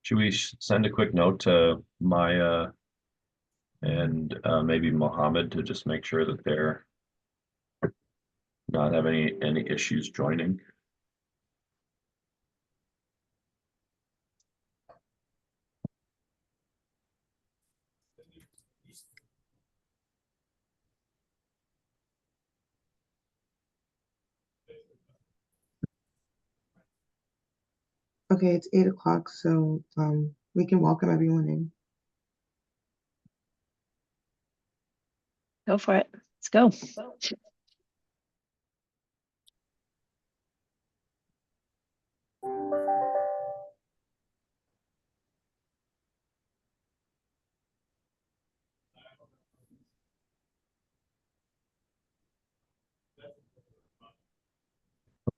Should we send a quick note to Maya and maybe Mohammed to just make sure that they're not having any issues joining? Okay, it's 8 o'clock, so we can welcome everyone in. Go for it. Let's go.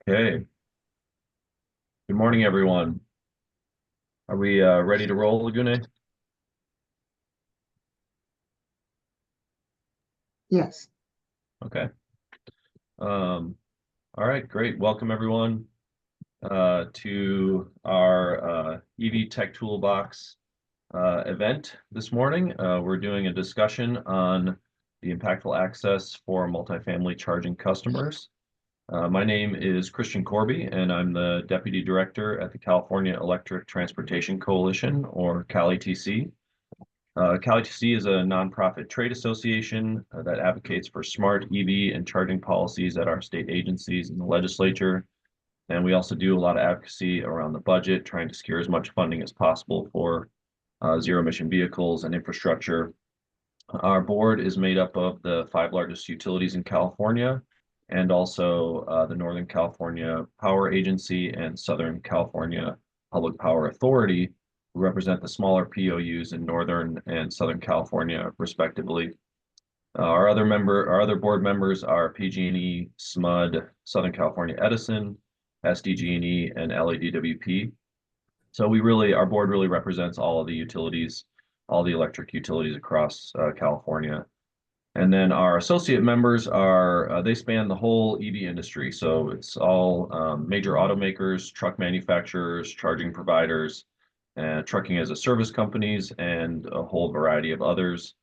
Okay. Good morning, everyone. Are we ready to roll, Lagune? Yes. Okay. All right, great. Welcome, everyone, to our EV Tech Toolbox event this morning. We're doing a discussion on the impactful access for multifamily charging customers. My name is Christian Corby, and I'm the Deputy Director at the California Electric Transportation Coalition, or CalETC. CalETC is a nonprofit trade association that advocates for smart EV and charging policies at our state agencies and the legislature. And we also do a lot of advocacy around the budget, trying to secure as much funding as possible for zero-emission vehicles and infrastructure. Our board is made up of the 5 largest utilities in California, and also the Northern California Power Agency and Southern California Public Power Authority, who represent the smaller POUs in Northern and Southern California, respectively. Our other board members are PG&E, SMUD, Southern California Edison, SDG&E, and LADWP. So our board really represents all of the utilities, all the electric utilities across California. And then our associate members they span the whole EV industry. So it's all major automakers, truck manufacturers, charging providers, trucking as a service companies, and a whole variety of others.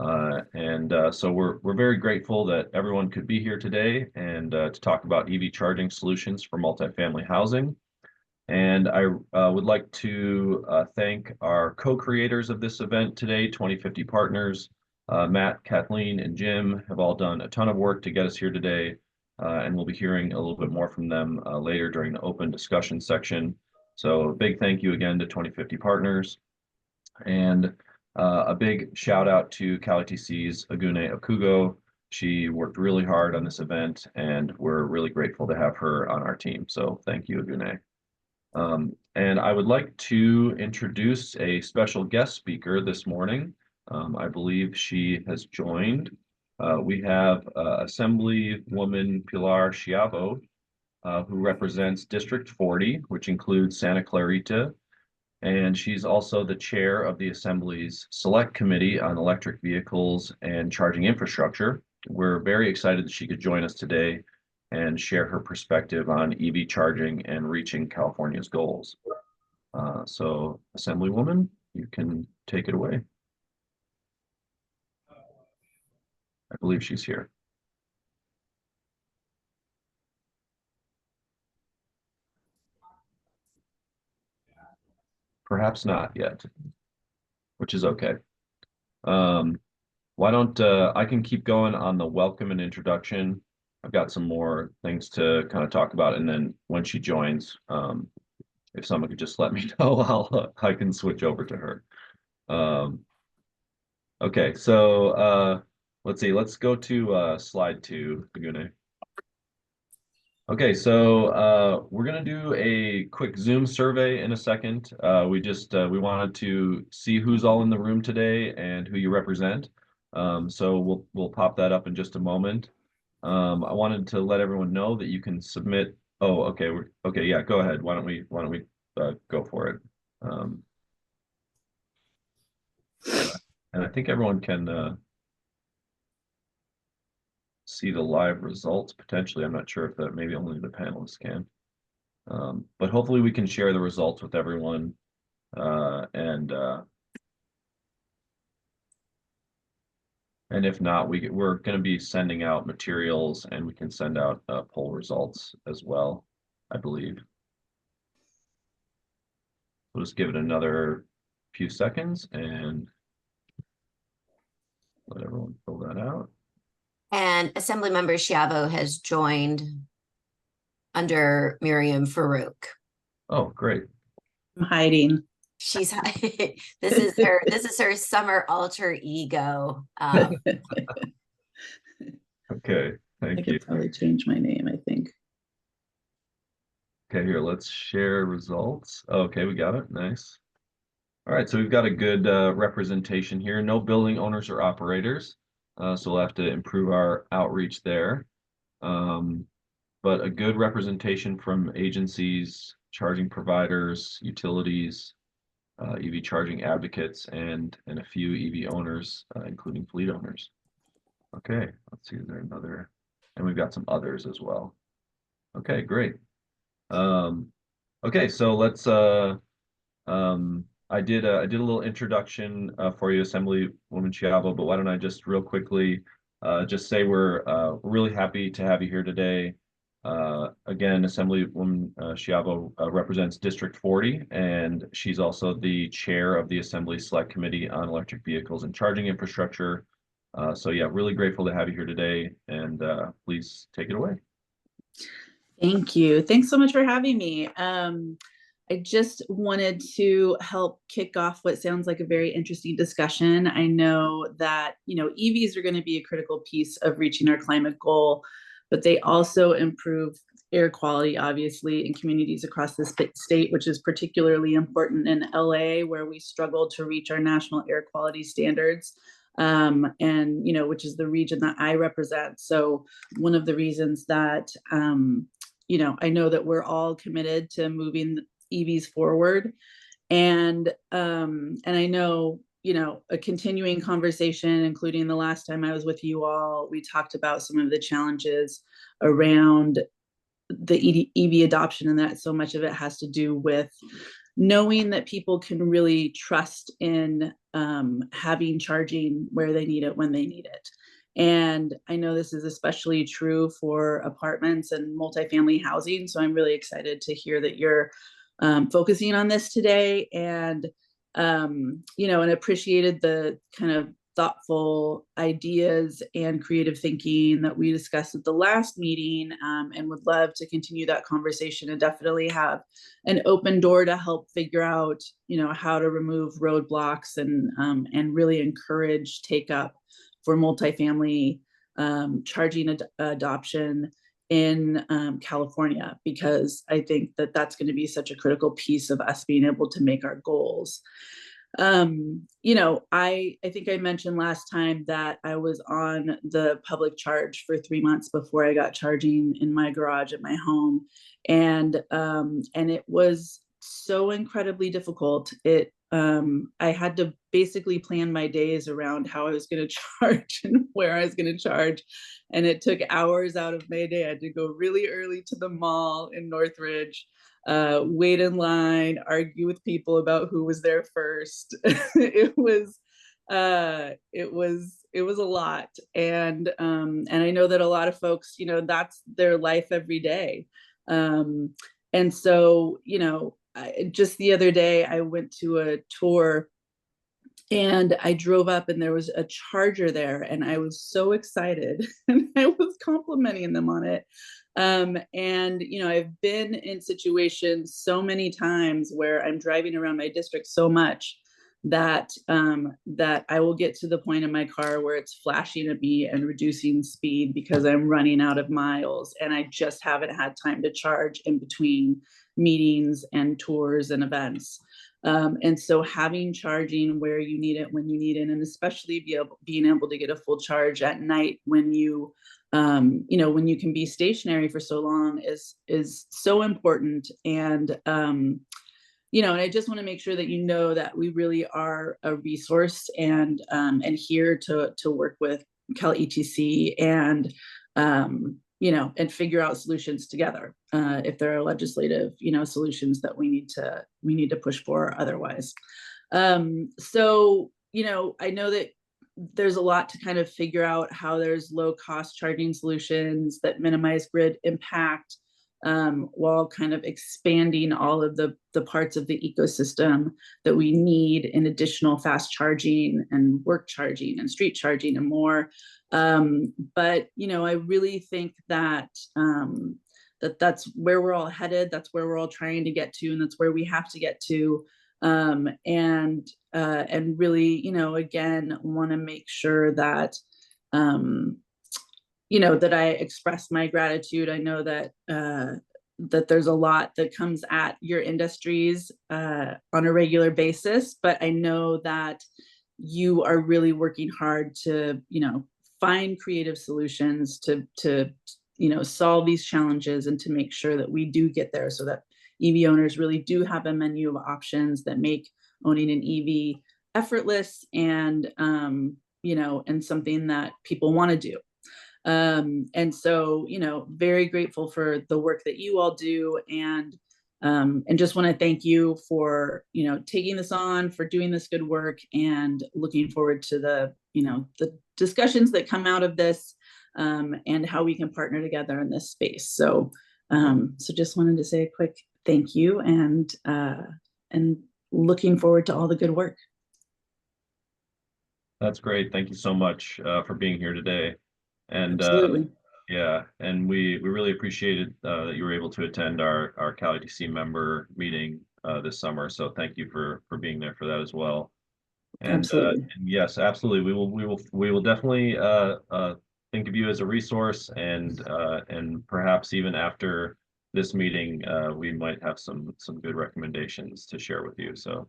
So we're very grateful that everyone could be here today and to talk about EV charging solutions for multifamily housing. And I would like to thank our co-creators of this event today, 2050 Partners. Matt, Kathleen, and Jim have all done a ton of work to get us here today, and we'll be hearing a little bit more from them later during the open discussion section. So a big thank you again to 2050 Partners. And a big shout out to CalETC's Agune Okugo. She worked really hard on this event, and we're really grateful to have her on our team. So thank you, Agune. And I would like to introduce a special guest speaker this morning. I believe she has joined. We have Assemblywoman Pilar Schiavo, who represents District 40, which includes Santa Clarita. And she's also the chair of the Assembly's Select Committee on Electric Vehicles and Charging Infrastructure. We're very excited that she could join us today and share her perspective on EV charging and reaching California's goals. So, Assemblywoman, you can take it away. I believe she's here. Perhaps not yet, which is okay. Why don't I can keep going on the welcome and introduction. I've got some more things to kind of talk about, and then when she joins, if someone could just let me know, I can switch over to her. Okay, so let's see. Let's go to slide 2, Agune. Okay, so we're gonna do a quick Zoom survey in a second. We wanted to see who's all in the room today and who you represent. So we'll pop that up in just a moment. I wanted to let everyone know that you can submit. Oh, okay. Okay. Yeah, go ahead. Why don't we go for it? And I think everyone can see the live results potentially. I'm not sure if that maybe only the panelists can. But hopefully we can share the results with everyone And if not, we're going to be sending out materials, and we can send out poll results as well, I believe. We'll just give it another few seconds and let everyone fill that out. And Assemblymember Schiavo has joined under Miriam Farouk. Oh, great. I'm hiding. She's this is her summer alter ego. Okay, I thank you. could probably change my name, I think. Okay, here, let's share results. Okay, we got it. Nice. All right, so we've got a good representation here. No building owners or operators, so we'll have to improve our outreach there. But a good representation from agencies, charging providers, utilities, EV charging advocates, and a few EV owners, including fleet owners. Okay, let's see, is there another? And we've got some others as well. Okay, great. Okay, so let's I did a little introduction for you, Assemblywoman Schiavo, but why don't I just real quickly just say we're really happy to have you here today. Again, Assemblywoman Schiavo represents District 40, and she's also the chair of the Assembly Select Committee on Electric Vehicles and Charging Infrastructure. So yeah, really grateful to have you here today, and please take it away. Thank you. Thanks so much for having me. I just wanted to help kick off what sounds like a very interesting discussion. I know that, EVs are going to be a critical piece of reaching our climate goal, but they also improve air quality, obviously, in communities across the state, which is particularly important in LA, where we struggle to reach our national air quality standards. And, which is the region that I represent. So one of the reasons that, I know that we're all committed to moving EVs forward. And I know, a continuing conversation, including the last time I was with you all, we talked about some of the challenges around the EV adoption, and that so much of it has to do with knowing that people can really trust in having charging where they need it, when they need it. And I know this is especially true for apartments and multifamily housing. So I'm really excited to hear that you're focusing on this today, and and appreciated the kind of thoughtful ideas and creative thinking that we discussed at the last meeting, and would love to continue that conversation and definitely have an open door to help figure out, how to remove roadblocks and really encourage take up for multifamily charging adoption in California, because I think that that's going to be such a critical piece of us being able to make our goals. I think I mentioned last time that I was on the public charge for 3 months before I got charging in my garage at my home. And it was so incredibly difficult. I had to basically plan my days around how I was going to charge and where I was going to charge. And it took hours out of my day. I had to go really early to the mall in Northridge, wait in line, argue with people about who was there first. It was a lot. And I know that a lot of folks, that's their life every day. And so, just the other day, I went to a tour and I drove up and there was a charger there, and I was so excited and I was complimenting them on it. And, I've been in situations so many times where I'm driving around my district so much that I will get to the point in my car where it's flashing at me and reducing speed because I'm running out of miles, and I just haven't had time to charge in between meetings and tours and events. And so having charging where you need it, when you need it, and especially being able to get a full charge at night when you when you can be stationary for so long is so important. And and I just want to make sure that that we really are a resource and here to work with CalETC and and figure out solutions together. if there are legislative, solutions that we need to push for otherwise. So, I know that there's a lot to kind of figure out how there's low cost charging solutions that minimize grid impact, while kind of expanding all of the parts of the ecosystem that we need in additional fast charging and work charging and street charging and more. But I really think that that's where we're all headed. That's where we're all trying to get to, and that's where we have to get to. And really, again, want to make sure that, that I express my gratitude. I know that that there's a lot that comes at your industries on a regular basis, but I know that you are really working hard to, find creative solutions to solve these challenges and to make sure that we do get there, so that EV owners really do have a menu of options that make owning an EV effortless and, and something that people want to do. And so, very grateful for the work that you all do, and just want to thank you for, taking this on, for doing this good work, and looking forward to the discussions that come out of this, and how we can partner together in this space. So, so just wanted to say a quick thank you, and looking forward to all the good work. That's great. Thank you so much for being here today. And Absolutely. yeah, and we really appreciated that you were able to attend our CalETC member meeting this summer. So thank you for being there for that as well. And, Absolutely. and yes, absolutely. We will definitely think of you as a resource, and perhaps even after this meeting, we might have some good recommendations to share with you. So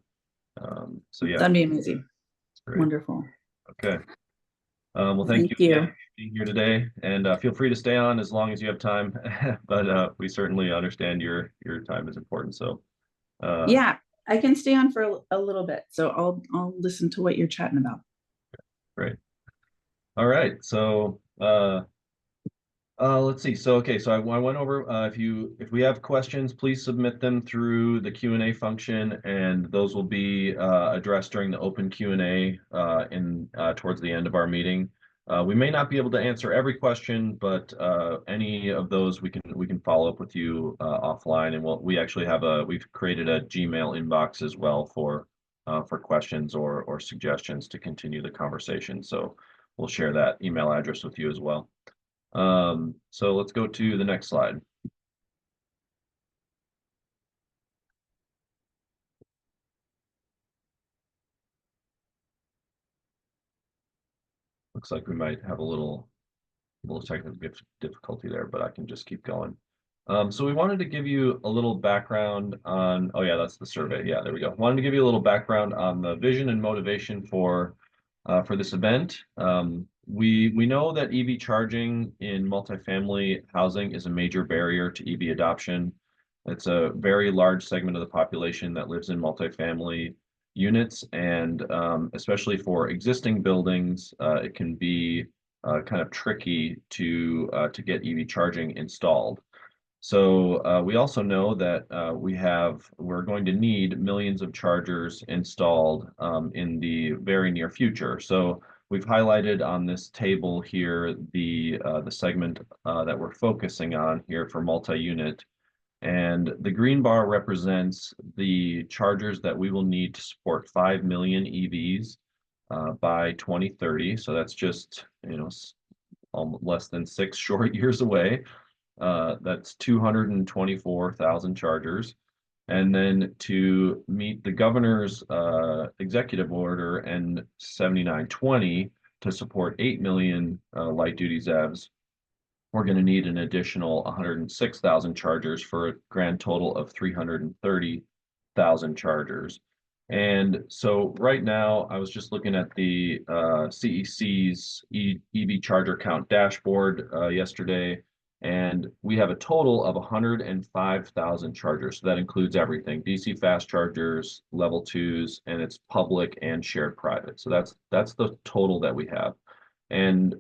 yeah, That'd be amazing. great. Wonderful. Okay. Well, thank you you. again for being here today, and feel free to stay on as long as you have time. But we certainly understand your time is important. So Yeah, I can stay on for a little bit, so I'll listen to what you're chatting about. great. All right. So let's see. So okay. So I went over. If we have questions, please submit them through the Q&A function, and those will be addressed during the open Q&A towards the end of our meeting. We may not be able to answer every question, but any of those we can follow up with you offline, and we actually we've created a Gmail inbox as well for questions or suggestions to continue the conversation. So we'll share that email address with you as well. So let's go to the next slide. Looks like we might have a little technical difficulty there, but I can just keep going. So we wanted to give you a little background on, oh yeah, that's the survey. Yeah, there we go. Wanted to give you a little background on the vision and motivation for this event. We know that EV charging in multifamily housing is a major barrier to EV adoption. It's a very large segment of the population that lives in multifamily units, and especially for existing buildings, it can be kind of tricky to get EV charging installed. So we also know that we're going to need millions of chargers installed in the very near future. So we've highlighted on this table here the segment that we're focusing on here for multi-unit. And the green bar represents the chargers that we will need to support 5 million EVs by 2030. So that's just, less than 6 short years away. That's 224,000 chargers. And then to meet the governor's executive order N7920 to support 8 million light duty ZEVs, we're going to need an additional 106,000 chargers for a grand total of 330,000 chargers. And so right now, I was just looking at the CEC's EV charger count dashboard yesterday, and we have a total of 105,000 chargers. So that includes everything: DC fast chargers, level 2s, and it's public and shared private. So that's the total that we have. And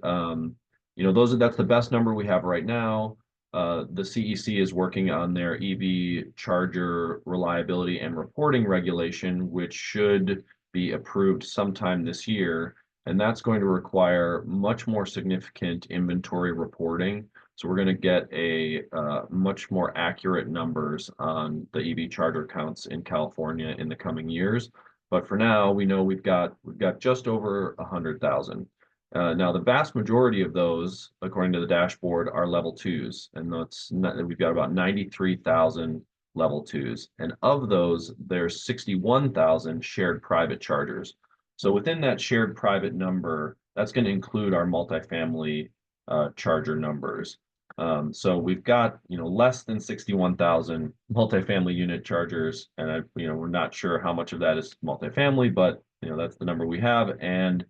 that's the best number we have right now. the CEC is working on their EV charger reliability and reporting regulation, which should be approved sometime this year. And that's going to require much more significant inventory reporting. So we're going to get a much more accurate numbers on the EV charger counts in California in the coming years. But for now, we know we've got just over 100,000. Now, the vast majority of those, according to the dashboard, are level 2s, and we've got about 93,000 level 2s. And of those, there's 61,000 shared private chargers. So within that shared private number, that's going to include our multifamily charger numbers. So we've got, less than 61,000 multifamily unit chargers, and we're not sure how much of that is multifamily, but that's the number we have. And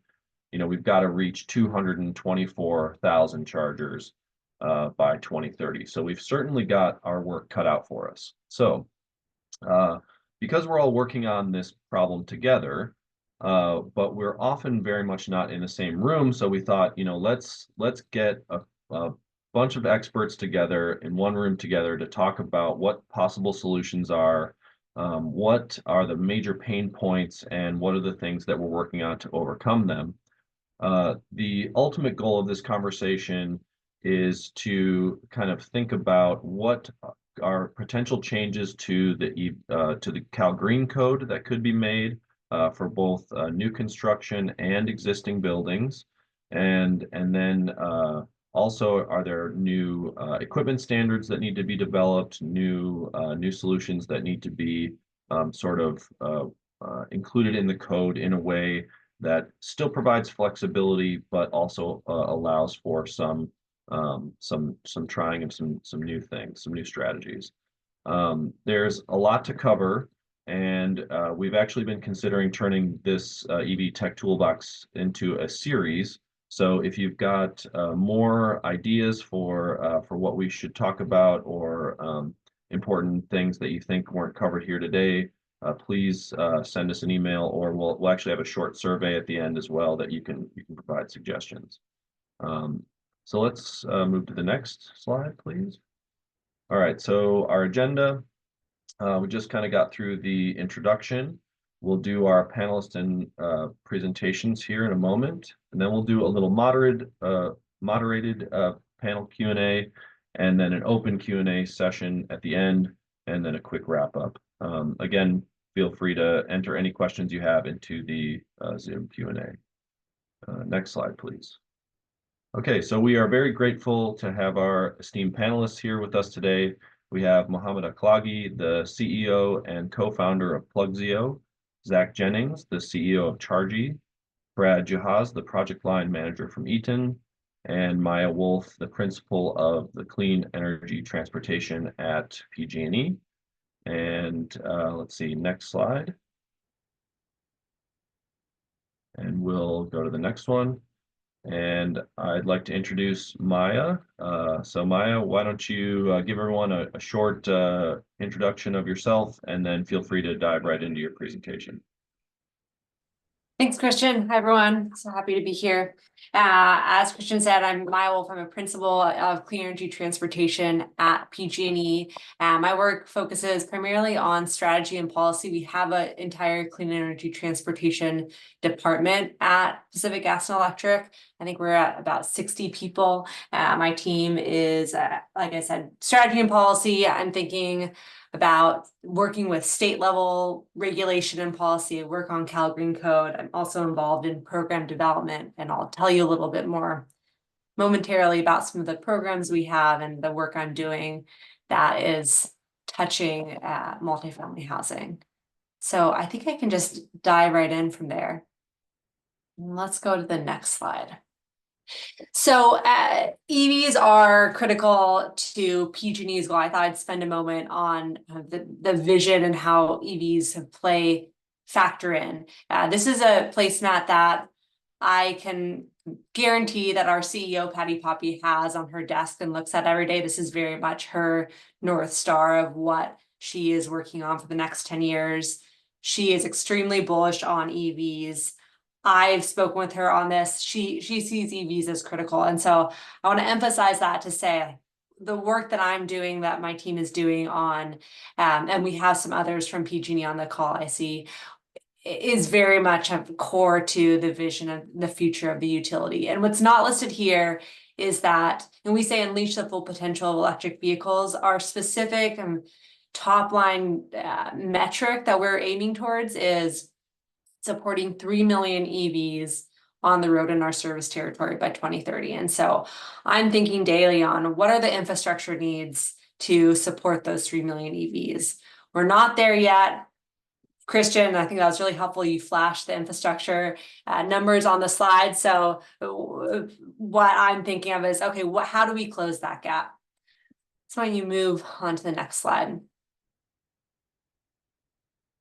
we've got to reach 224,000 chargers by 2030. So we've certainly got our work cut out for us. So because we're all working on this problem together, but we're often very much not in the same room. So we thought, let's get a bunch of experts together in one room together to talk about what possible solutions are, what are the major pain points, and what are the things that we're working on to overcome them. The ultimate goal of this conversation is to kind of think about what are potential changes to the Cal Green Code that could be made for both new construction and existing buildings, and then also, are there new equipment standards that need to be developed, new solutions that need to be included in the code in a way that still provides flexibility, but also allows for some trying of some new things, some new strategies. There's a lot to cover, and we've actually been considering turning this EV Tech Toolbox into a series. So if you've got more ideas for what we should talk about, or important things that you think weren't covered here today, please send us an email, or we'll actually have a short survey at the end as well that you can provide suggestions. So let's move to the next slide, please. All right, so our agenda, we just kind of got through the introduction. We'll do our panelist and presentations here in a moment, and then we'll do a little moderated panel Q&A, and then an open Q&A session at the end, and then a quick wrap up. Again, feel free to enter any questions you have into the Zoom Q&A. Next slide, please. Okay, so we are very grateful to have our esteemed panelists here with us today. We have Mohammed Akhlagi, the CEO and co-founder of Plugzio, Zach Jennings, the CEO of Chargy, Brad Jahaz, the project line manager from Eaton, and Maya Wolf, the principal of the Clean Energy Transportation at PG&E. And let's see, next slide. And we'll go to the next one. And I'd like to introduce Maya. So Maya, why don't you give everyone a short introduction of yourself, and then feel free to dive right into your presentation. Thanks, Christian. Hi, everyone. So happy to be here. As Christian said, I'm Maya Wolf. I'm a principal of Clean Energy Transportation at PG&E. My work focuses primarily on strategy and policy. We have an entire Clean Energy Transportation department at Pacific Gas and Electric. I think we're at about 60 people. My team is, like I said, strategy and policy. I'm thinking about working with state level regulation and policy. I work on Cal Green Code. I'm also involved in program development, and I'll tell you a little bit more momentarily about some of the programs we have and the work I'm doing that is touching multifamily housing. So I think I can just dive right in from there. Let's go to the next slide. So EVs are critical to PG&E's goal. I thought I'd spend a moment on the vision and how EVs factor in. This is a placemat that I can guarantee that our CEO, Patty Poppy, has on her desk and looks at every day. This is very much her North Star of what she is working on for the next 10 years. She is extremely bullish on EVs. I've spoken with her on this. She sees EVs as critical. And so I want to emphasize that to say the work that I'm doing, that my team is doing on, and we have some others from PG&E on the call, I see, is very much core to the vision of the future of the utility. And what's not listed here is that, and we say unleash the full potential of electric vehicles, our specific top line metric that we're aiming towards is supporting 3 million EVs on the road in our service territory by 2030. And so I'm thinking daily on what are the infrastructure needs to support those 3 million EVs. We're not there yet. Christian, I think that was really helpful. You flashed the infrastructure numbers on the slide. So what I'm thinking of is, okay, how do we close that gap? So when you move on to the next slide.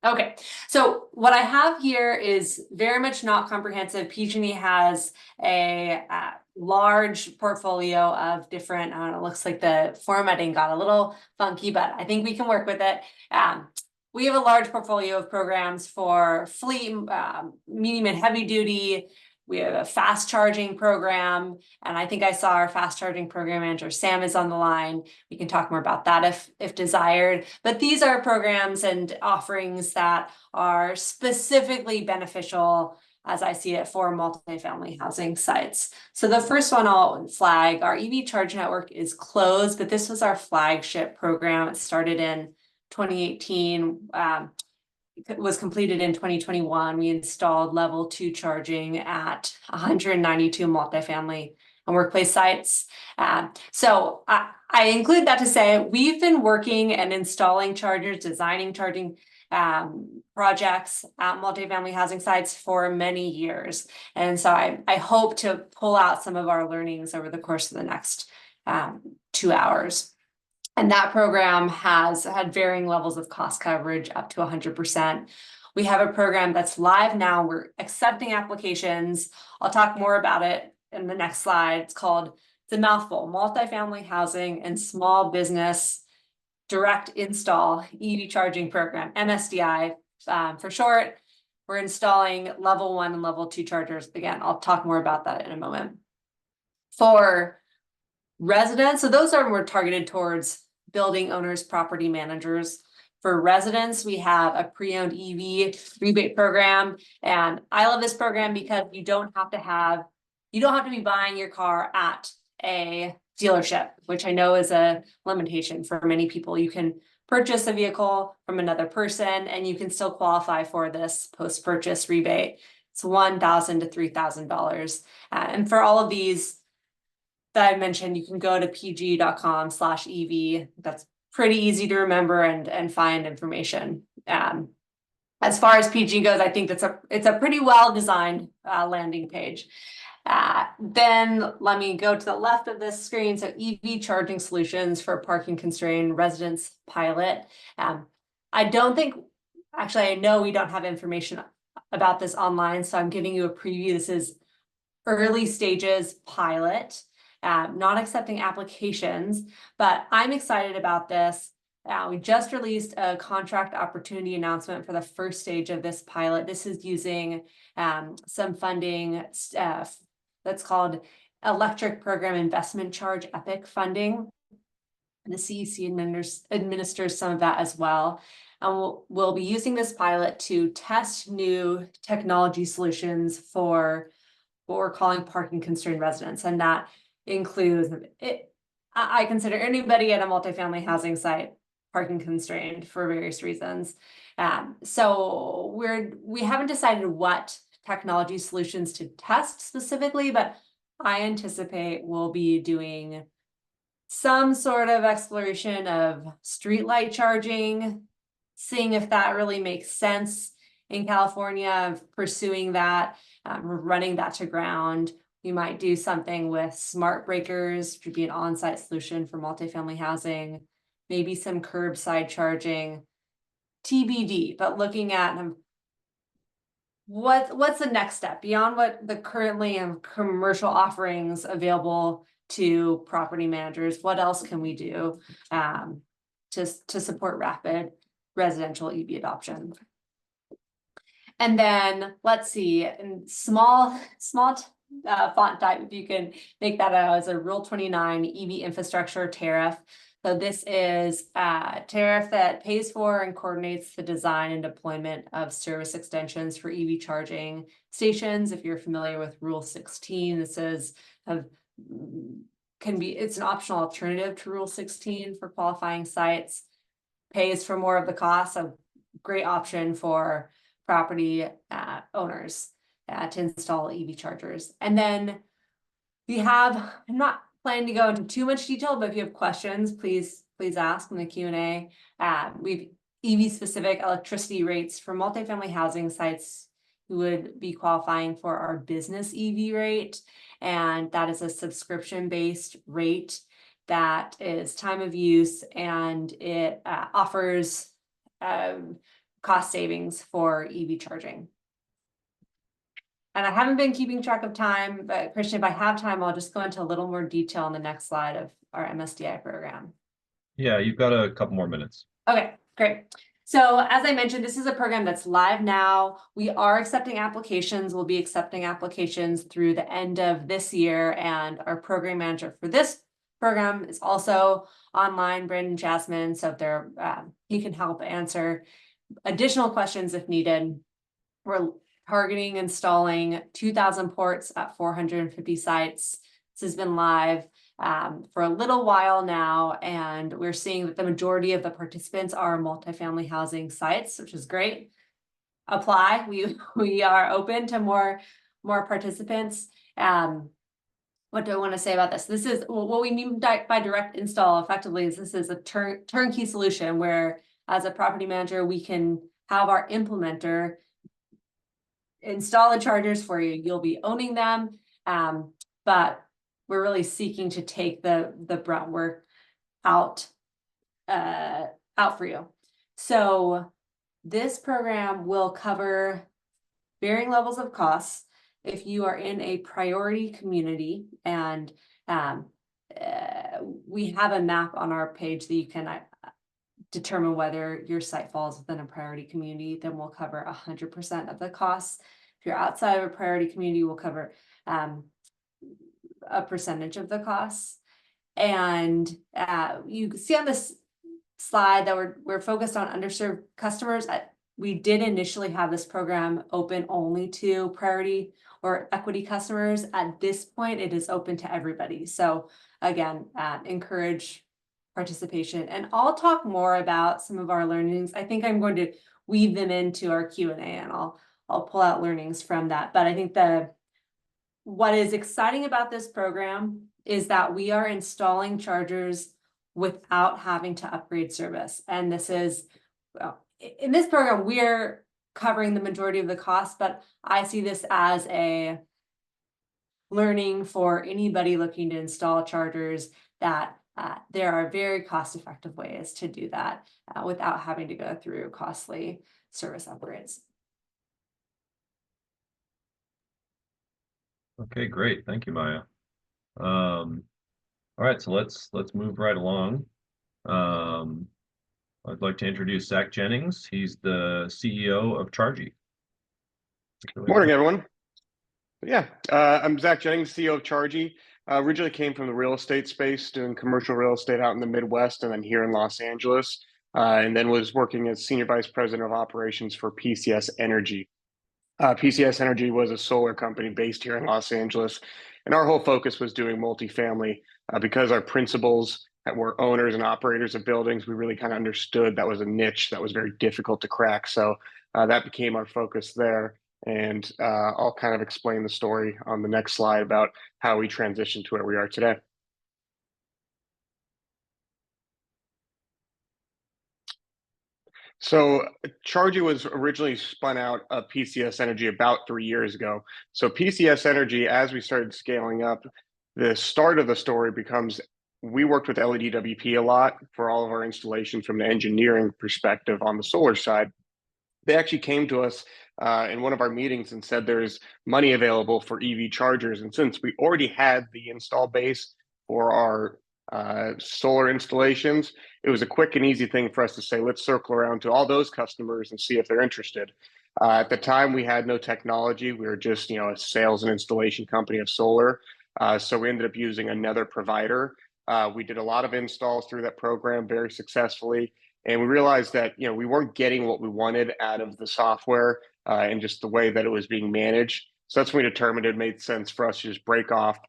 Okay, so what I have here is very much not comprehensive. PG&E has a large portfolio of different, it looks like the formatting got a little funky, but I think we can work with it. We have a large portfolio of programs for fleet, medium and heavy duty. We have a fast charging program, and I think I saw our fast charging program manager, Sam, is on the line. We can talk more about that if desired. But these are programs and offerings that are specifically beneficial, as I see it, for multifamily housing sites. So the first one I'll flag, our EV charge network is closed, but this was our flagship program. It started in 2018. It was completed in 2021. We installed level 2 charging at 192 multifamily and workplace sites. So I include that to say we've been working and installing chargers, designing charging projects at multifamily housing sites for many years. And so I hope to pull out some of our learnings over the course of the next 2 hours. And that program has had varying levels of cost coverage up to 100%. We have a program that's live now. We're accepting applications. I'll talk more about it in the next slide. It's a mouthful, Multifamily Housing and Small Business Direct Install EV Charging Program, MSDI for short. We're installing level 1 and level 2 chargers. Again, I'll talk more about that in a moment. For residents, so those are more targeted towards building owners, property managers. For residents, we have a pre-owned EV rebate program, and I love this program because you don't have to be buying your car at a dealership, which I know is a limitation for many people. You can purchase a vehicle from another person, and you can still qualify for this post-purchase rebate. It's $1,000 to $3,000, and for all of these that I mentioned, you can go to pg.com/EV. That's pretty easy to remember and find information. As far as PG goes, I think it's a pretty well designed landing page. Then let me go to the left of this screen. So EV charging solutions for parking constrained residents pilot. I know we don't have information about this online, so I'm giving you a preview. This is early stages pilot. Not accepting applications, but I'm excited about this. We just released a contract opportunity announcement for the first stage of this pilot. This is using some funding that's called Electric Program Investment Charge EPIC funding. The CEC administers some of that as well. And we'll be using this pilot to test new technology solutions for what we're calling parking constrained residents, and that includes I consider anybody at a multifamily housing site parking constrained for various reasons. So we haven't decided what technology solutions to test specifically, but I anticipate we'll be doing some sort of exploration of streetlight charging, seeing if that really makes sense in California, of pursuing that, running that to ground. We might do something with smart breakers, which would be an on-site solution for multifamily housing, maybe some curbside charging, TBD, but looking at what's the next step beyond what the currently commercial offerings available to property managers. What else can we do to support rapid residential EV adoption? And then let's see, in small font type, if you can make that out as a Rule 29 EV infrastructure tariff. So this is a tariff that pays for and coordinates the design and deployment of service extensions for EV charging stations. If you're familiar with Rule 16, this is it's an optional alternative to Rule 16 for qualifying sites. Pays for more of the cost, a great option for property owners to install EV chargers. And then we have, I'm not planning to go into too much detail, but if you have questions, please ask in the Q&A. We've EV specific electricity rates for multifamily housing sites who would be qualifying for our business EV rate. And that is a subscription-based rate that is time of use, and it offers cost savings for EV charging. And I haven't been keeping track of time, but Christian, if I have time, I'll just go into a little more detail on the next slide of our MSDI program. Yeah, you've got a couple more minutes. Okay, great. So as I mentioned, this is a program that's live now. We are accepting applications. We'll be accepting applications through the end of this year. And our program manager for this program is also online, Brandon Jasmine. So if he can help answer additional questions if needed. We're targeting installing 2,000 ports at 450 sites. This has been live for a little while now, and we're seeing that the majority of the participants are multifamily housing sites, which is great. Apply. We are open to more participants. What do I want to say about this? This is what we mean by direct install effectively is this is a turnkey solution where as a property manager, we can have our implementer install the chargers for you. You'll be owning them, but we're really seeking to take the brunt work out for you. So this program will cover varying levels of costs. If you are in a priority community, and we have a map on our page that you can determine whether your site falls within a priority community, then we'll cover 100% of the costs. If you're outside of a priority community, we'll cover a percentage of the costs. And you see on this slide that we're focused on underserved customers. We did initially have this program open only to priority or equity customers. At this point, it is open to everybody. So again, encourage participation. And I'll talk more about some of our learnings. I think I'm going to weave them into our Q&A, and I'll pull out learnings from that. But I think what is exciting about this program is that we are installing chargers without having to upgrade service. And this is, in this program, we're covering the majority of the cost, but I see this as a learning for anybody looking to install chargers that there are very cost-effective ways to do that without having to go through costly service upgrades. Okay, great. Thank you, Maya. All right, so let's move right along. I'd like to introduce Zach Jennings. He's the CEO of Chargy. Morning, everyone. Yeah, I'm Zach Jennings, CEO of Chargy. Originally came from the real estate space, doing commercial real estate out in the Midwest and then here in Los Angeles, and then was working as Senior Vice President of Operations for PCS Energy. PCS Energy was a solar company based here in Los Angeles, and our whole focus was doing multifamily because our principals were owners and operators of buildings. We really kind of understood that was a niche that was very difficult to crack. So that became our focus there. And I'll kind of explain the story on the next slide about how we transitioned to where we are today. So Chargy was originally spun out of PCS Energy about 3 years ago. So PCS Energy, as we started scaling up, the start of the story becomes we worked with LEDWP a lot for all of our installations from the engineering perspective on the solar side. They actually came to us in one of our meetings and said there's money available for EV chargers. And since we already had the install base for our solar installations, it was a quick and easy thing for us to say, let's circle around to all those customers and see if they're interested. At the time, we had no technology. We were just, a sales and installation company of solar. So we ended up using another provider. We did a lot of installs through that program very successfully. And we realized that, we weren't getting what we wanted out of the software and just the way that it was being managed. So that's when we determined it made sense for us to just break off,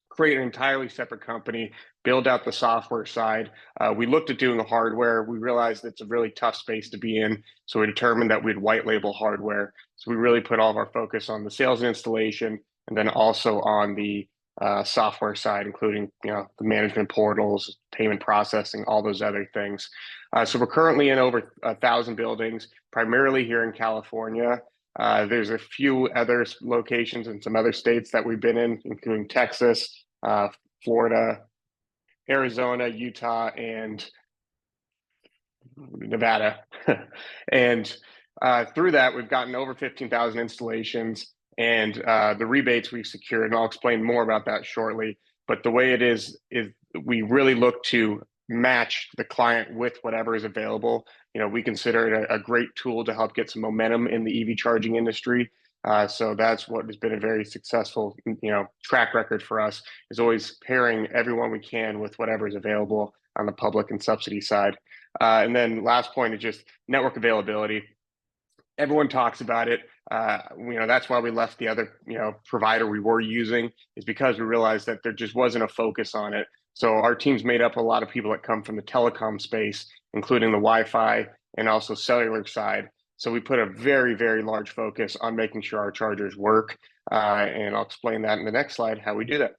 create an entirely separate company, build out the software side. We looked at doing the hardware. We realized it's a really tough space to be in. So we determined that we'd white label hardware. So we really put all of our focus on the sales and installation, and then also on the software side, including the management portals, payment processing, all those other things. So we're currently in over 1,000 buildings, primarily here in California. There's a few other locations in some other states that we've been in, including Texas, Florida, Arizona, Utah, and Nevada. And through that, we've gotten over 15,000 installations, and the rebates we've secured, and I'll explain more about that shortly. But the way it is we really look to match the client with whatever is available. We consider it a great tool to help get some momentum in the EV charging industry. So that's what has been a very successful, track record for us, is always pairing everyone we can with whatever is available on the public and subsidy side. And then last point is just network availability. Everyone talks about it. That's why we left the other, provider we were using, is because we realized that there just wasn't a focus on it. So our team's made up a lot of people that come from the telecom space, including the Wi-Fi and also cellular side. So we put a very, very large focus on making sure our chargers work. And I'll explain that in the next slide, how we do that.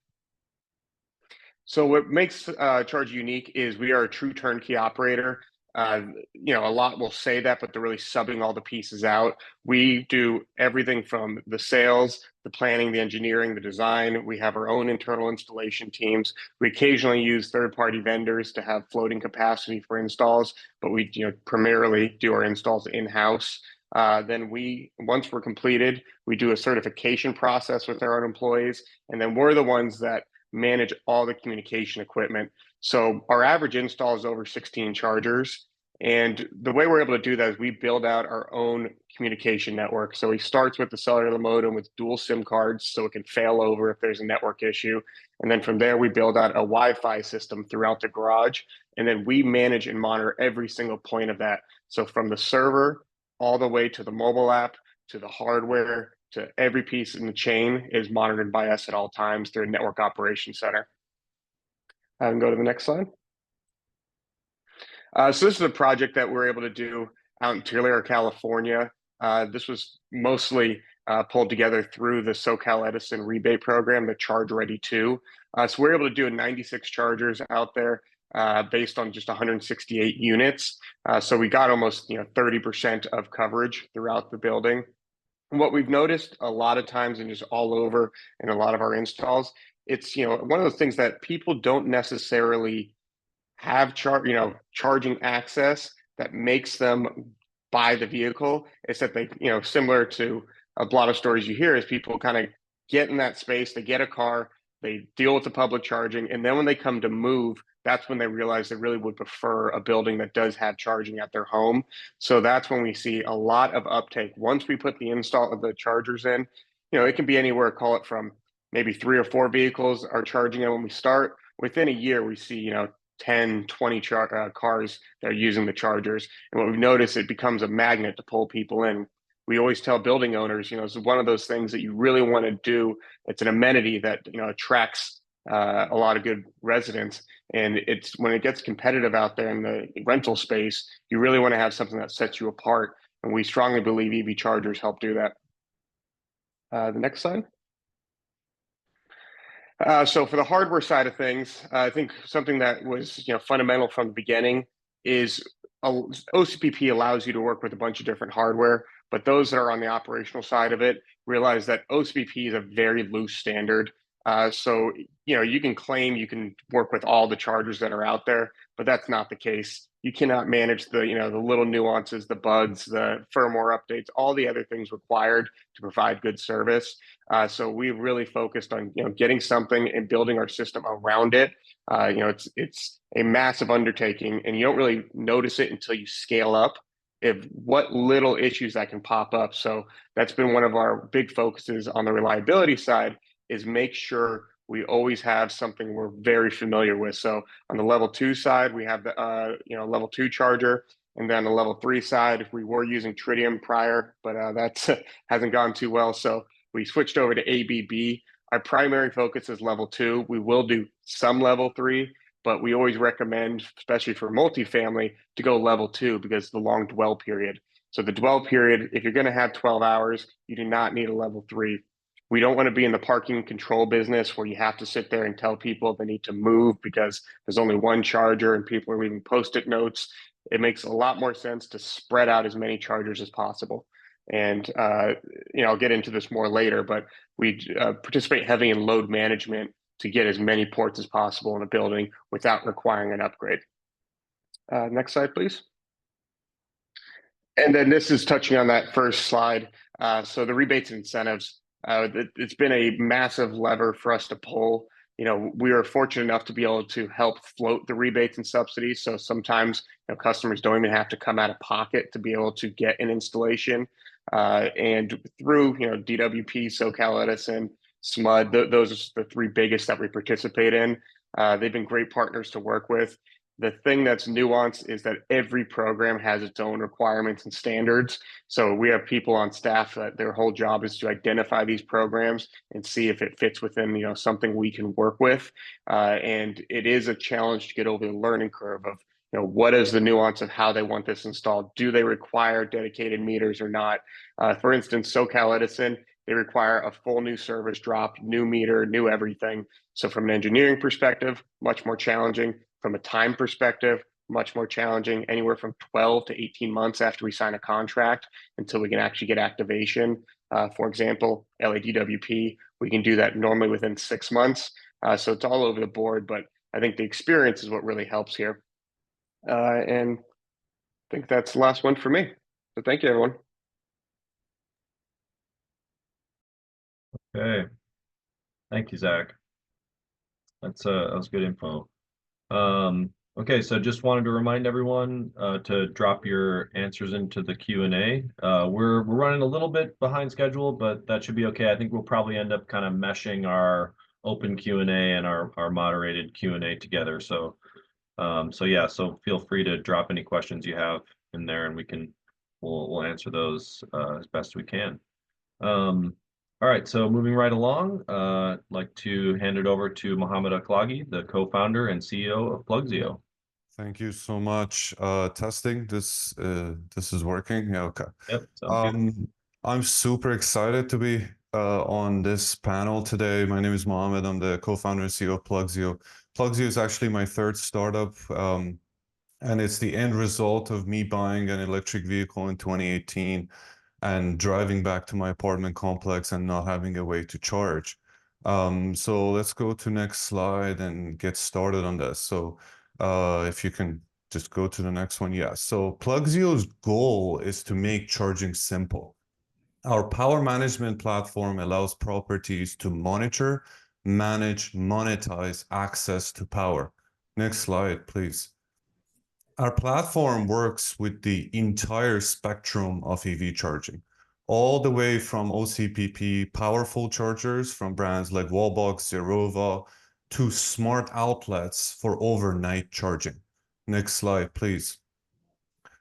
So what makes Charge unique is we are a true turnkey operator. A lot will say that, but they're really subbing all the pieces out. We do everything from the sales, the planning, the engineering, the design. We have our own internal installation teams. We occasionally use third-party vendors to have floating capacity for installs, but we primarily do our installs in-house. Then once we're completed, we do a certification process with our own employees, and then we're the ones that manage all the communication equipment. So our average install is over 16 chargers. And the way we're able to do that is we build out our own communication network. So he starts with the cellular modem with dual SIM cards, so it can fail over if there's a network issue. And then from there, we build out a Wi-Fi system throughout the garage. And then we manage and monitor every single point of that. So from the server all the way to the mobile app, to the hardware, to every piece in the chain is monitored by us at all times through a network operations center. I can go to the next slide. So this is a project that we're able to do out in Tulare, California. This was mostly pulled together through the CalETC rebate program, the Charge Ready 2. So we're able to do 96 chargers out there based on just 168 units. So we got almost 30% of coverage throughout the building. And what we've noticed a lot of times, and just all over in a lot of our installs, it's one of those things that people don't necessarily have charging access that makes them buy the vehicle. It's that they similar to a lot of stories you hear, is people kind of get in that space, they get a car, they deal with the public charging, and then when they come to move, that's when they realize they really would prefer a building that does have charging at their home. So that's when we see a lot of uptake. Once we put the install of the chargers in, it can be anywhere, call it from maybe 3 or 4 vehicles are charging it when we start. Within a year, we see 10, 20 cars that are using the chargers. And what we've noticed, it becomes a magnet to pull people in. We always tell building owners, it's one of those things that you really want to do. It's an amenity that attracts a lot of good residents. And it's when it gets competitive out there in the rental space, you really want to have something that sets you apart. And we strongly believe EV chargers help do that. The next slide. So for the hardware side of things, I think something that was fundamental from the beginning is OCPP allows you to work with a bunch of different hardware, but those that are on the operational side of it realize that OCPP is a very loose standard. So you can claim you can work with all the chargers that are out there, but that's not the case. You cannot manage the the little nuances, the bugs, the firmware updates, all the other things required to provide good service. So we really focused on getting something and building our system around it. It's a massive undertaking, and you don't really notice it until you scale up. if what little issues that can pop up. So that's been one of our big focuses on the reliability side, is make sure we always have something we're very familiar with. So on the level 2 side, we have the level 2 charger, and then the level 3 side, we were using tritium prior, but that's hasn't gone too well. So we switched over to ABB. Our primary focus is level 2. We will do some level 3, but we always recommend, especially for multifamily, to go level 2 because the long dwell period. So the dwell period, if you're going to have 12 hours, you do not need a level 3. We don't want to be in the parking control business where you have to sit there and tell people they need to move because there's only one charger and people are leaving post-it notes. It makes a lot more sense to spread out as many chargers as possible. And I'll get into this more later, but we participate heavily in load management to get as many ports as possible in a building without requiring an upgrade. Next slide, please. And then this is touching on that first slide. So the rebates and incentives, it's been a massive lever for us to pull. We are fortunate enough to be able to help float the rebates and subsidies. So sometimes customers don't even have to come out of pocket to be able to get an installation. And through DWP, CalETC, SMUD, those are the 3 biggest that we participate in. They've been great partners to work with. The thing that's nuanced is that every program has its own requirements and standards. So we have people on staff that their whole job is to identify these programs and see if it fits within something we can work with. And it is a challenge to get over the learning curve of what is the nuance of how they want this installed? Do they require dedicated meters or not? For instance, CalETC, they require a full new service drop, new meter, new everything. So from an engineering perspective, much more challenging. From a time perspective, much more challenging, anywhere from 12 to 18 months after we sign a contract until we can actually get activation. For example, LADWP, we can do that normally within 6 months. So it's all over the board, but I think the experience is what really helps here. And I think that's the last one for me. So thank you, everyone. Okay. Thank you, Zach. That was good info. Okay, so just wanted to remind everyone to drop your answers into the Q&A. We're running a little bit behind schedule, but that should be okay. I think we'll probably end up kind of meshing our open Q&A and our moderated Q&A together. So so feel free to drop any questions you have in there, and we'll answer those as best we can. All right, so moving right along, I'd like to hand it over to Mohammed Akhlagi, the co-founder and CEO of Plugzio. Thank you so much. Testing, this is working. Yeah, okay. Yep, sounds good. I'm super excited to be on this panel today. My name is Mohammed. I'm the co-founder and CEO of Plugzio. Plugzio is actually my 3rd startup, and it's the end result of me buying an electric vehicle in 2018 and driving back to my apartment complex and not having a way to charge. So let's go to next slide and get started on this. So if you can just go to the next one. Yeah, so Plugzio's goal is to make charging simple. Our power management platform allows properties to monitor, manage, monetize access to power. Next slide, please. Our platform works with the entire spectrum of EV charging, all the way from OCPP powerful chargers from brands like Wallbox, Zerova, to smart outlets for overnight charging. Next slide, please.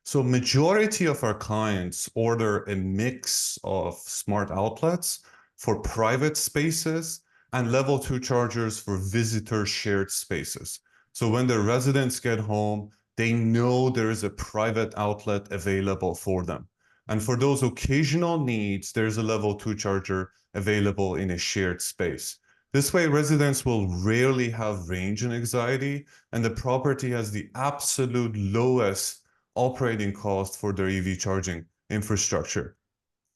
So majority of our clients order a mix of smart outlets for private spaces and level 2 chargers for visitor shared spaces. So when the residents get home, they know there is a private outlet available for them. And for those occasional needs, there's a level 2 charger available in a shared space. This way, residents will rarely have range anxiety, and the property has the absolute lowest operating cost for their EV charging infrastructure,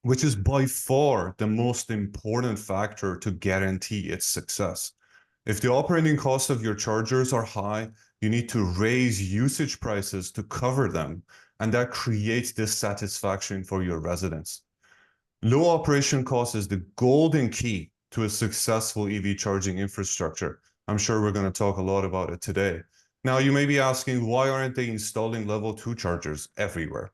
which is by far the most important factor to guarantee its success. If the operating costs of your chargers are high, you need to raise usage prices to cover them, and that creates dissatisfaction for your residents. Low operation cost is the golden key to a successful EV charging infrastructure. I'm sure we're going to talk a lot about it today. Now, you may be asking, why aren't they installing level 2 chargers everywhere?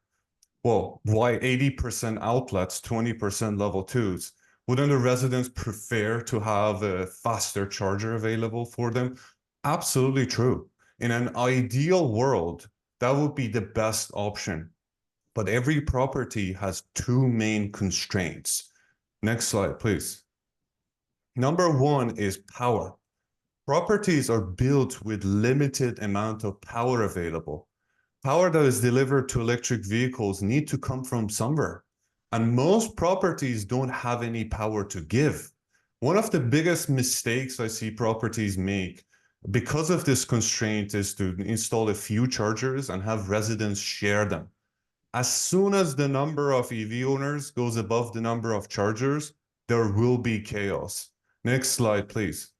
Well, why 80% outlets, 20% level twos? Wouldn't the residents prefer to have a faster charger available for them? Absolutely true. In an ideal world, that would be the best option. But every property has two main constraints. Next slide, please. Number one is power. Properties are built with limited amount of power available. Power that is delivered to electric vehicles need to come from somewhere. And most properties don't have any power to give. One of the biggest mistakes I see properties make because of this constraint is to install a few chargers and have residents share them. As soon as the number of EV owners goes above the number of chargers, there will be chaos. Next slide, please.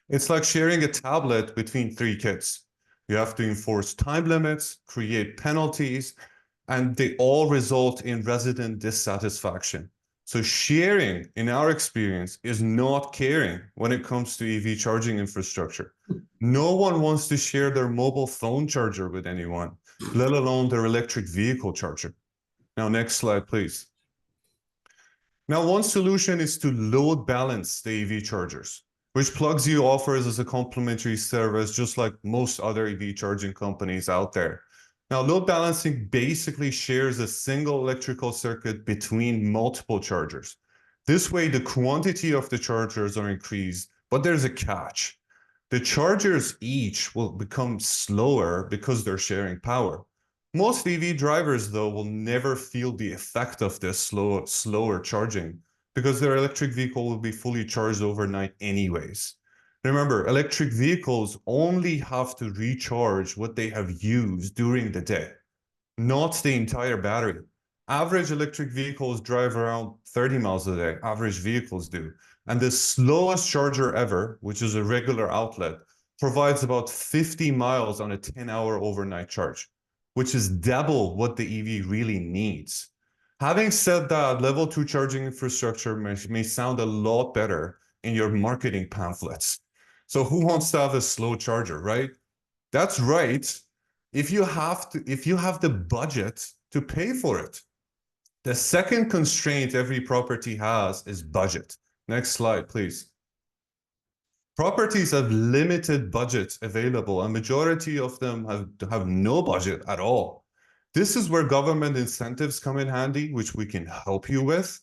It's like sharing a tablet between three kids. You have to enforce time limits, create penalties, and they all result in resident dissatisfaction. So sharing, in our experience, is not caring when it comes to EV charging infrastructure. No one wants to share their mobile phone charger with anyone, let alone their electric vehicle charger. Now, next slide, please. Now, one solution is to load balance the EV chargers, which PlugZio offers as a complimentary service, just like most other EV charging companies out there. Now, load balancing basically shares a single electrical circuit between multiple chargers. This way, the quantity of the chargers are increased, but there's a catch. The chargers each will become slower because they're sharing power. Most EV drivers, though, will never feel the effect of this slower charging because their electric vehicle will be fully charged overnight anyways. Remember, electric vehicles only have to recharge what they have used during the day, not the entire battery. Average electric vehicles drive around 30 miles a day, average vehicles do. And the slowest charger ever, which is a regular outlet, provides about 50 miles on a 10-hour overnight charge, which is double what the EV really needs. Having said that, level 2 charging infrastructure may sound a lot better in your marketing pamphlets. So who wants to have a slow charger, right? That's right. If you have the budget to pay for it. The second constraint every property has is budget. Next slide, please. Properties have limited budgets available, and majority of them have no budget at all. This is where government incentives come in handy, which we can help you with.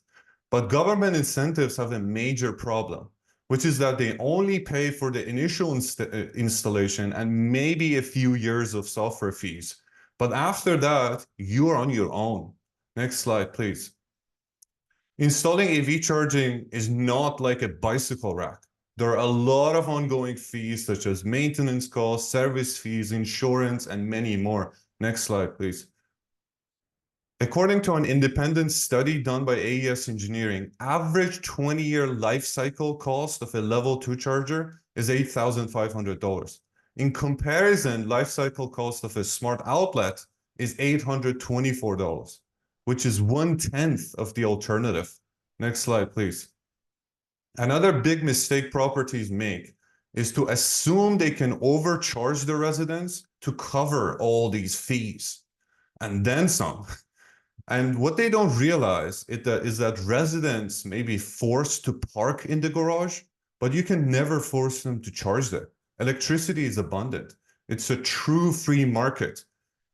But government incentives have a major problem, which is that they only pay for the initial installation and maybe a few years of software fees. But after that, you're on your own. Next slide, please. Installing AV charging is not like a bicycle rack. There are a lot of ongoing fees such as maintenance costs, service fees, insurance, and many more. Next slide, please. According to an independent study done by AES Engineering, average 20-year life cycle cost of a level 2 charger is $8,500. In comparison, life cycle cost of a smart outlet is $824, which is 1/10 of the alternative. Next slide, please. Another big mistake properties make is to assume they can overcharge the residents to cover all these fees and then some. And what they don't realize is that residents may be forced to park in the garage, but you can never force them to charge there. Electricity is abundant. It's a true free market.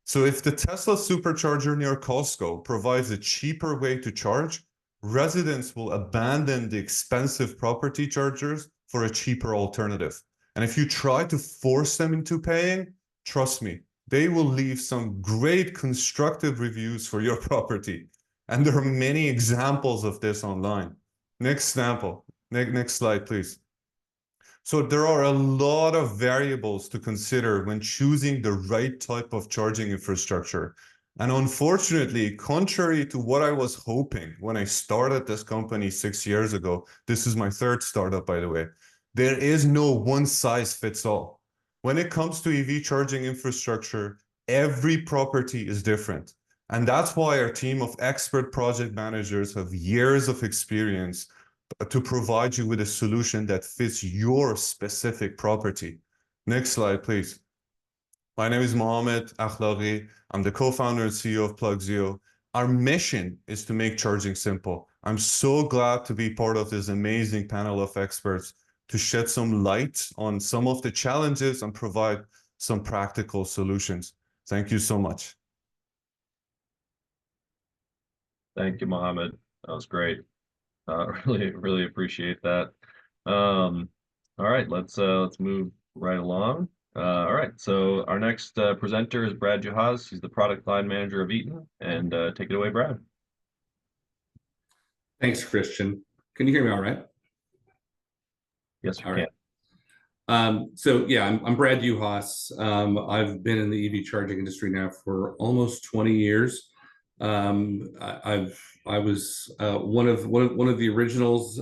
So if the Tesla supercharger near Costco provides a cheaper way to charge, residents will abandon the expensive property chargers for a cheaper alternative. And if you try to force them into paying, trust me, they will leave some great constructive reviews for your property. And there are many examples of this online. Next sample, next slide, please. So there are a lot of variables to consider when choosing the right type of charging infrastructure. And unfortunately, contrary to what I was hoping when I started this company 6 years ago, this is my third startup, by the way, there is no one size fits all. When it comes to EV charging infrastructure, every property is different. And that's why our team of expert project managers have years of experience to provide you with a solution that fits your specific property. Next slide, please. My name is Mohammed Akhlaqi. I'm the co-founder and CEO of Plugzio. Our mission is to make charging simple. I'm so glad to be part of this amazing panel of experts to shed some light on some of the challenges and provide some practical solutions. Thank you so much. Thank you, Mohammed. That was great. Really appreciate that. All right, let's move right along. All right, so our next presenter is Brad Juhaz. He's the product line manager of Eaton, and take it away, Brad. Thanks, Christian. Can you hear me all right? Yes, we All can. right. So yeah, I'm Brad Juhas. I've been in the EV charging industry now for almost 20 years. I was one of the originals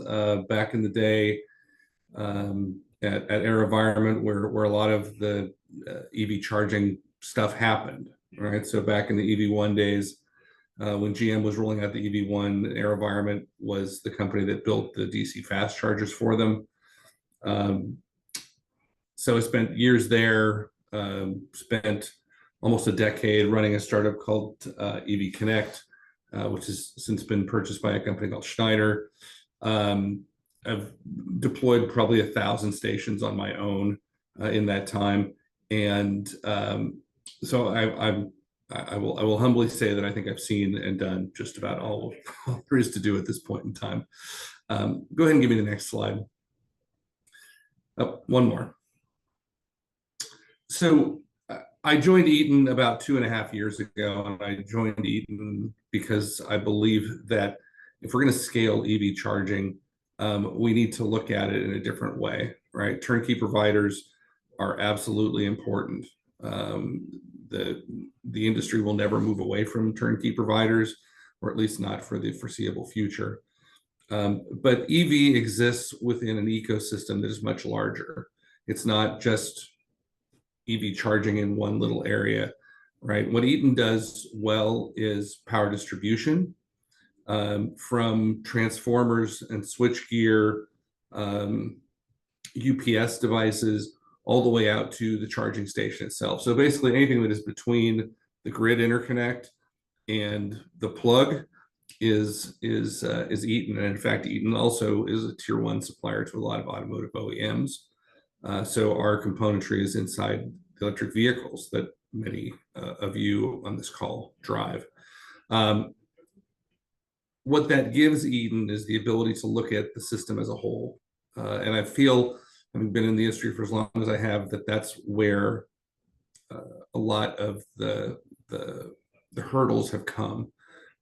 back in the day at AirEnvironment, where a lot of the EV charging stuff happened. Right. So back in the EV1 days, when GM was rolling out the EV1, AirEnvironment was the company that built the DC fast chargers for them. So I spent years there, spent almost a decade running a startup called EV Connect, which has since been purchased by a company called Schneider. I've deployed probably 1,000 stations on my own in that time. And so I will humbly say that I think I've seen and done just about all there is to do at this point in time. Go ahead and give me the next slide. Oh, one more. So I joined Eaton about 2.5 years ago, and I joined Eaton because I believe that if we're going to scale EV charging, we need to look at it in a different way, right? Turnkey providers are absolutely important. The industry will never move away from turnkey providers, or at least not for the foreseeable future. But EV exists within an ecosystem that is much larger. It's not just EV charging in one little area, right? What Eaton does well is power distribution, from transformers and switchgear, UPS devices, all the way out to the charging station itself. So basically anything that is between the grid interconnect and the plug is Eaton. And in fact, Eaton also is a tier 1 supplier to a lot of automotive OEMs. So our componentry is inside the electric vehicles that many of you on this call drive. What that gives Eaton is the ability to look at the system as a whole. And I feel, having been in the industry for as long as I have, that that's where a lot of the hurdles have come,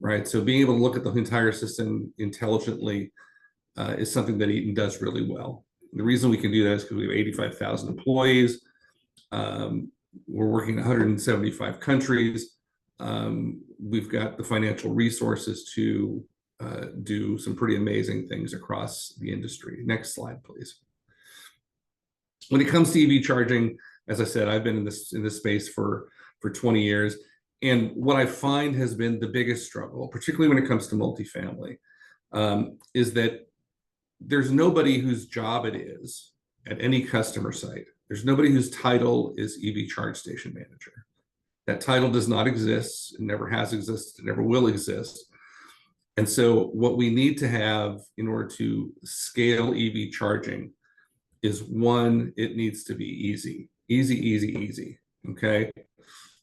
right? So being able to look at the entire system intelligently is something that Eaton does really well. The reason we can do that is because we have 85,000 employees. We're working in 175 countries. We've got the financial resources to do some pretty amazing things across the industry. Next slide, please. When it comes to EV charging, as I said, I've been in this space for 20 years. And what I find has been the biggest struggle, particularly when it comes to multifamily, is that there's nobody whose job it is at any customer site. There's nobody whose title is EV charge station manager. That title does not exist. It never has existed. It never will exist. And so what we need to have in order to scale EV charging is, one, it needs to be easy. Easy. Okay.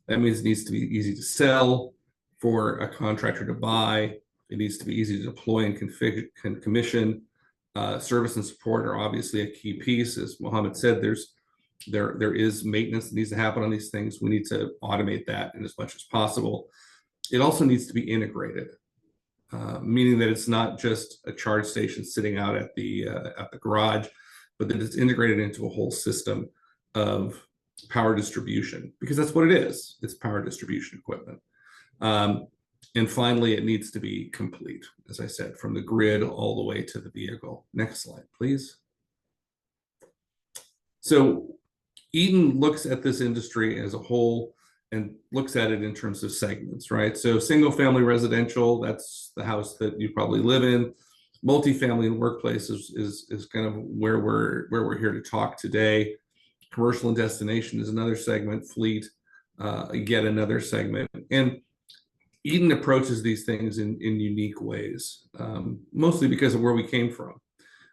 That means it needs to be easy to sell for a contractor to buy. It needs to be easy to deploy and configure and commission. Service and support are obviously a key piece. As Mohammed said, there is maintenance that needs to happen on these things. We need to automate that in as much as possible. It also needs to be integrated, meaning that it's not just a charge station sitting out at the garage, but that it's integrated into a whole system of power distribution, because that's what it is. It's power distribution equipment. And finally, it needs to be complete, as I said, from the grid all the way to the vehicle. Next slide, please. So Eaton looks at this industry as a whole and looks at it in terms of segments, right? So single family residential, that's the house that you probably live in. Multifamily and workplace is kind of where we're here to talk today. Commercial and destination is another segment. Fleet, yet another segment. And Eden approaches these things in unique ways, mostly because of where we came from,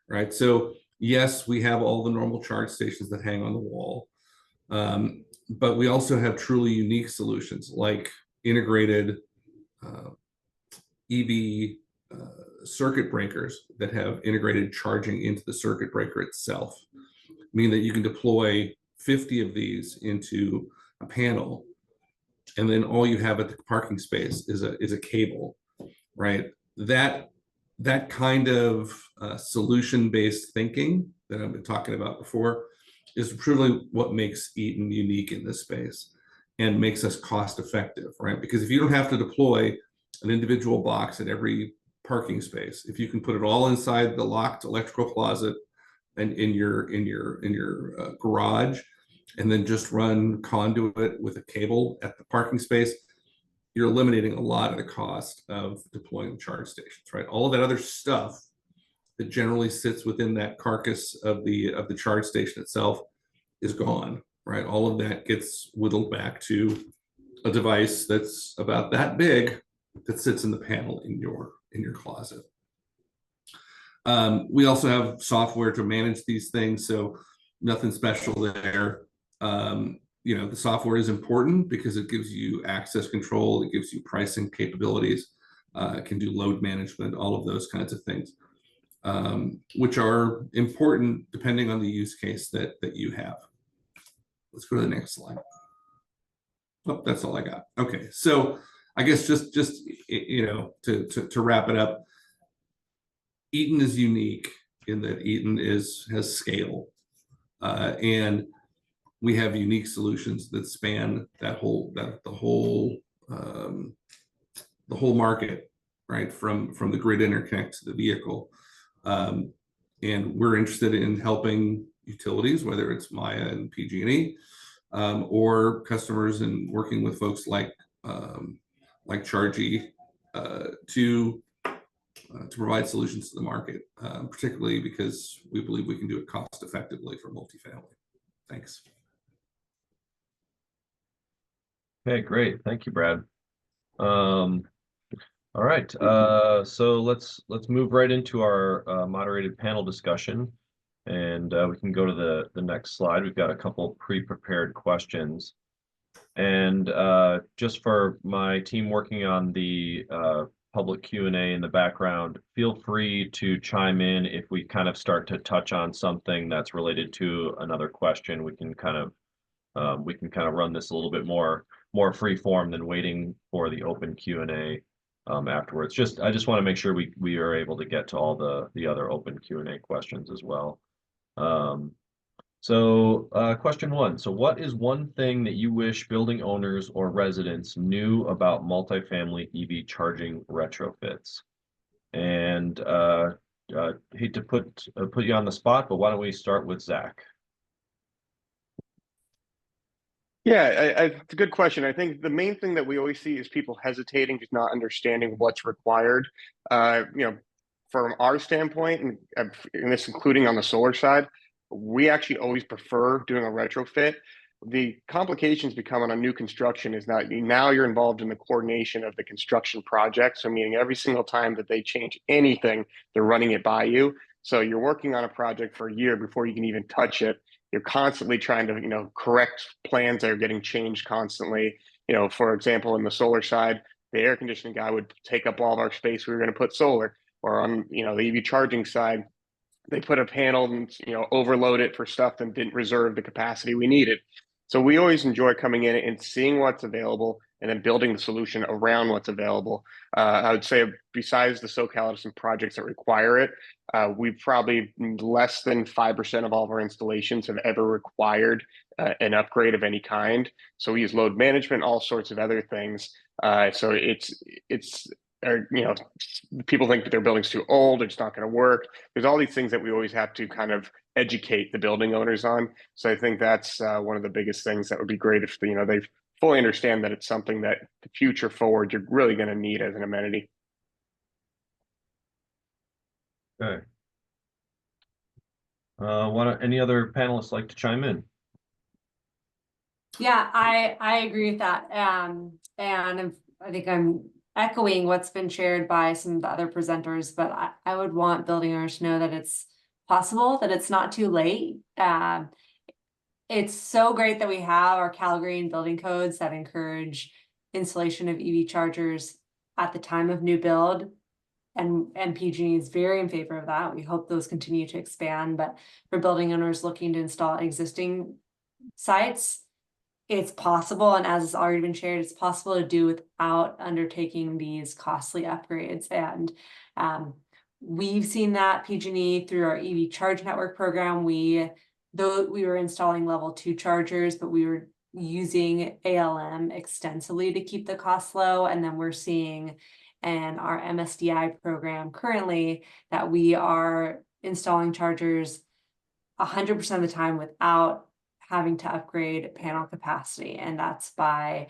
right? So yes, we have all the normal charge stations that hang on the wall, but we also have truly unique solutions like integrated EV circuit breakers that have integrated charging into the circuit breaker itself, meaning that you can deploy 50 of these into a panel, and then all you have at the parking space is a cable, right? That kind of solution-based thinking that I've been talking about before is truly what makes Eaton unique in this space and makes us cost effective, right? Because if you don't have to deploy an individual box at every parking space, if you can put it all inside the locked electrical closet and in your garage, and then just run conduit with a cable at the parking space, you're eliminating a lot of the cost of deploying charge stations, right? All of that other stuff that generally sits within that carcass of the charge station itself is gone, right? All of that gets whittled back to a device that's about that big that sits in the panel in your closet. We also have software to manage these things, so nothing special there. You know, the software is important because it gives you access control, it gives you pricing capabilities, it can do load management, all of those kinds of things, which are important depending on the use case that you have. Let's go to the next slide. Oh, that's all I got. Okay, so I guess just you know, to wrap it up, Eaton is unique in that Eaton has scale, and we have unique solutions that span the whole market, right? From the grid interconnect to the vehicle, and we're interested in helping utilities, whether it's Maya and PG&E, or customers, and working with folks like Chargy to provide solutions to the market, particularly because we believe we can do it cost effectively for multifamily. Thanks. Okay, great. Thank you, Brad. All right, so let's move right into our moderated panel discussion, and we can go to the next slide. We've got a couple pre-prepared questions, and just for my team working on the public Q&A in the background, feel free to chime in if we kind of start to touch on something that's related to another question. We can kind of run this a little bit more free form than waiting for the open Q&A afterwards. I just want to make sure we are able to get to all the other open Q&A questions as well. Question one. So what is one thing that you wish building owners or residents knew about multifamily EV charging retrofits? And hate to put you on the spot, but why don't we start with Zach? Yeah, it's a good question. I think the main thing that we always see is people hesitating, just not understanding what's required. You know, from our standpoint, and this including on the solar side, we actually always prefer doing a retrofit. The complications become on a new construction is that now you're involved in the coordination of the construction project. So meaning every single time that they change anything, they're running it by you. So you're working on a project for a year before you can even touch it. You're constantly trying to, you know, correct plans that are getting changed constantly. You know, for example, in the solar side, the air conditioning guy would take up all of our space. We were going to put solar, or on, you know, the EV charging side, they put a panel and, you know, overload it for stuff that didn't reserve the capacity we needed. So we always enjoy coming in and seeing what's available and then building the solution around what's available. I would say besides the CalETC projects that require it, we've probably less than 5% of all of our installations have ever required an upgrade of any kind. So we use load management, all sorts of other things. So it's you know, people think that their building's too old, it's not going to work. There's all these things that we always have to kind of educate the building owners on. So I think that's one of the biggest things that would be great if, you know, they fully understand that it's something that the future forward you're really going to need as an amenity. Okay. Any other panelists like to chime in? Yeah, I agree with that. I think I'm echoing what's been shared by some of the other presenters, but I would want building owners to know that it's possible, that it's not too late. It's so great that we have our Calgary building codes that encourage installation of EV chargers at the time of new build. And PG&E is very in favor of that. We hope those continue to expand, but for building owners looking to install existing sites, it's possible, and as has already been shared, it's possible to do without undertaking these costly upgrades. And we've seen that PG&E through our EV Charge Network program. Though we were installing level 2 chargers, but we were using ALM extensively to keep the costs low. And then we're seeing in our MSDI program currently that we are installing chargers 100% of the time without having to upgrade panel capacity. And that's by,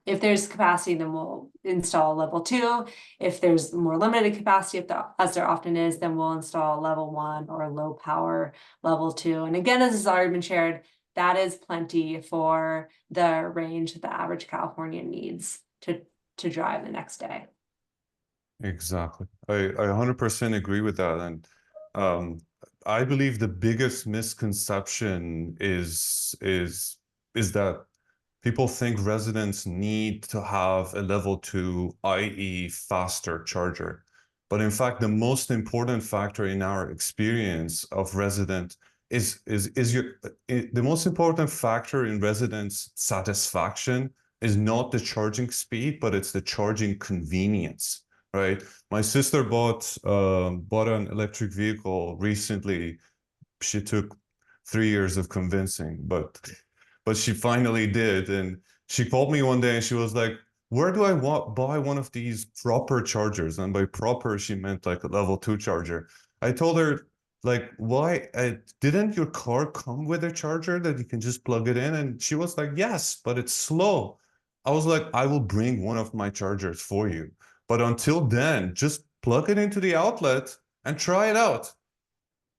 if there's capacity, then we'll install level 2. If there's more limited capacity, as there often is, then we'll install level 1 or low power level 2. And again, as has already been shared, that is plenty for the range that the average Californian needs to drive the next day. Exactly. I 100% agree with that. And I believe the biggest misconception is that people think residents need to have a level 2, i.e. faster charger. But in fact, the most important factor in our experience of resident the most important factor in residents' satisfaction is not the charging speed, but it's the charging convenience. Right. My sister bought an electric vehicle recently. She took 3 years of convincing, but she finally did. And she called me one day and she was like, where do I buy one of these proper chargers? And by proper, she meant like a level 2 charger. I told her, like, why didn't your car come with a charger that you can just plug it in? And she was like, yes, but it's slow. I was like, I will bring one of my chargers for you. But until then, just plug it into the outlet and try it out.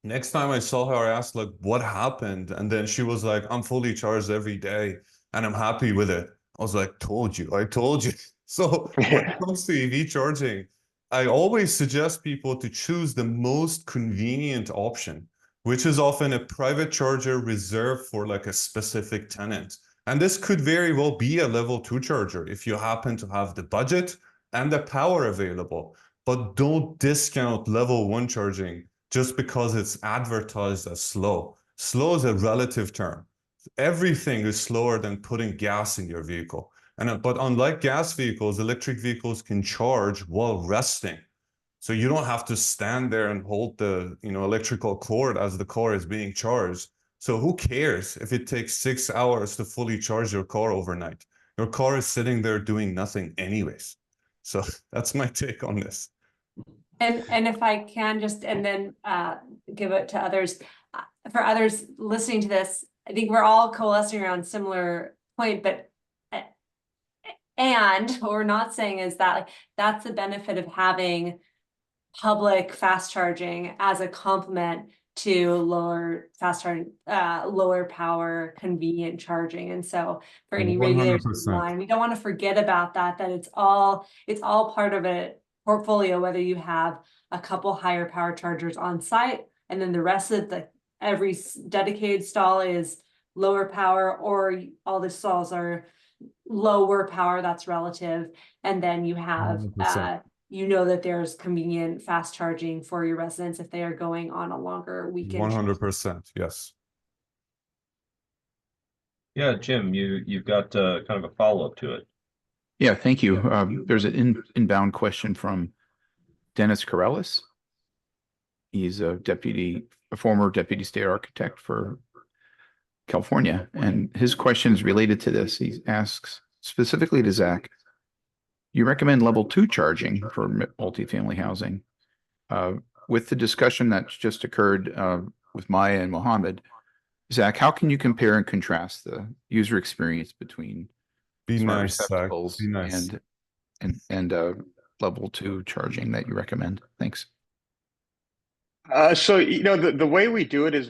Next time I saw her, I asked, like, what happened? And then she was like, I'm fully charged every day and I'm happy with it. I was like, I told you. So when it comes to EV charging, I always suggest people to choose the most convenient option, which is often a private charger reserved for like a specific tenant. And this could very well be a level 2 charger if you happen to have the budget and the power available. But don't discount level 1 charging just because it's advertised as slow. Slow is a relative term. Everything is slower than putting gas in your vehicle. But unlike gas vehicles, electric vehicles can charge while resting. So you don't have to stand there and hold the electrical cord as the car is being charged. So who cares if it takes 6 hours to fully charge your car overnight? Your car is sitting there doing nothing anyways. So that's my take on this. And if I can just, and then give it to others, for others listening to this, I think we're all coalescing around similar point, but and what we're not saying is that like that's the benefit of having public fast charging as a complement to lower fast charging, lower power, convenient charging. And so for any regulators in line, we don't want to forget about that it's all part of a portfolio, whether you have a couple higher power chargers on site, and then the rest of every dedicated stall is lower power, or all the stalls are lower power, that's relative. And then you have, that there's convenient fast charging for your residents if they are going on a longer weekend. 100%, yes. Yeah, Jim, you've got kind of a follow-up to it. Yeah, thank you. There's an inbound question from Dennis Corellis. He's a former deputy state architect for California, and his question is related to this. He asks specifically to Zach, you recommend level 2 charging for multifamily housing. With the discussion that's just occurred with Maya and Mohammed, Zach, how can you compare and contrast the user experience between smart receptacles and level 2 charging that you recommend? Thanks. So the way we do it is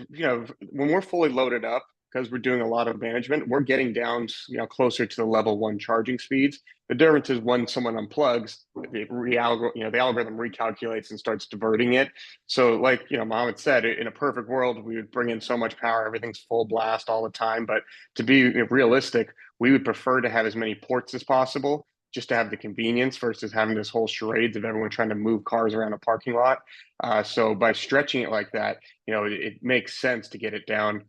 when we're fully loaded up, because we're doing a lot of management, we're getting down, closer to the level 1 charging speeds. The difference is when someone unplugs, the algorithm recalculates and starts diverting it. So like, Mohammed said, in a perfect world, we would bring in so much power, everything's full blast all the time. But to be realistic, we would prefer to have as many ports as possible, just to have the convenience versus having this whole charades of everyone trying to move cars around a parking lot. So by stretching it like that, it makes sense to get it down.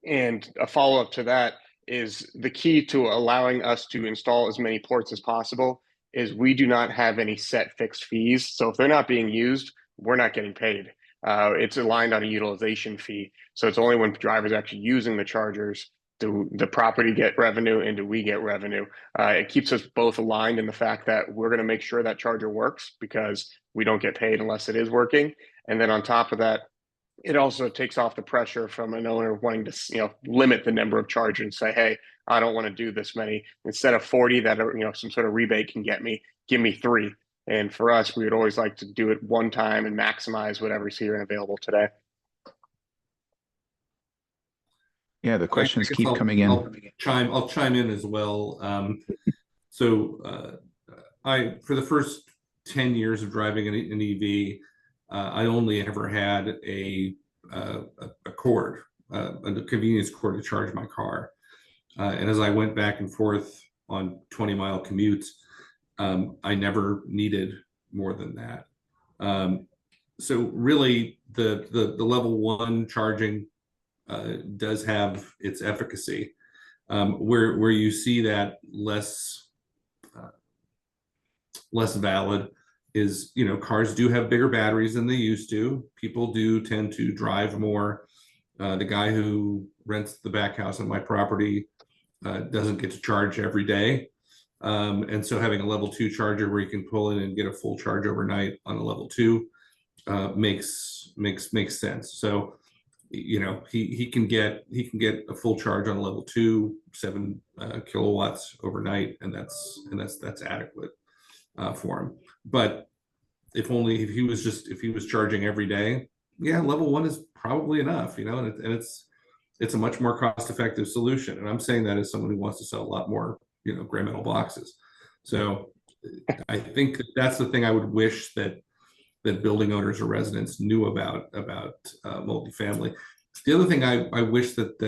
And a follow-up to that is the key to allowing us to install as many ports as possible is we do not have any set fixed fees. So if they're not being used, we're not getting paid. It's aligned on a utilization fee. So it's only when drivers are actually using the chargers do the property get revenue and do we get revenue. It keeps us both aligned in the fact that we're going to make sure that charger works because we don't get paid unless it is working. And then on top of that, it also takes off the pressure from an owner wanting to, limit the number of chargers and say, hey, I don't want to do this many. Instead of 40 that are, some sort of rebate can get me, give me 3. And for us, we would always like to do it one time and maximize whatever's here and available today. Yeah, the questions keep I'll- coming in. I'll chime in as well. I for the first 10 years of driving an EV, I only ever had a cord, a convenience cord to charge my car. And as I went back and forth on 20-mile commutes, I never needed more than that. So really, the level 1 charging does have its efficacy. Where you see that less valid is, cars do have bigger batteries than they used to. People do tend to drive more. The guy who rents the back house on my property doesn't get to charge every day. And so having a level 2 charger where you can pull in and get a full charge overnight on a level 2 makes sense. So he can get a full charge on a level 2, 7 kilowatts overnight, and that's adequate for him. But if he was charging every day, yeah, level 1 is probably enough, and it's a much more cost-effective solution. And I'm saying that as someone who wants to sell a lot more, gray metal boxes. So I think that's the thing I would wish that building owners or residents knew about multifamily. The other thing I wish that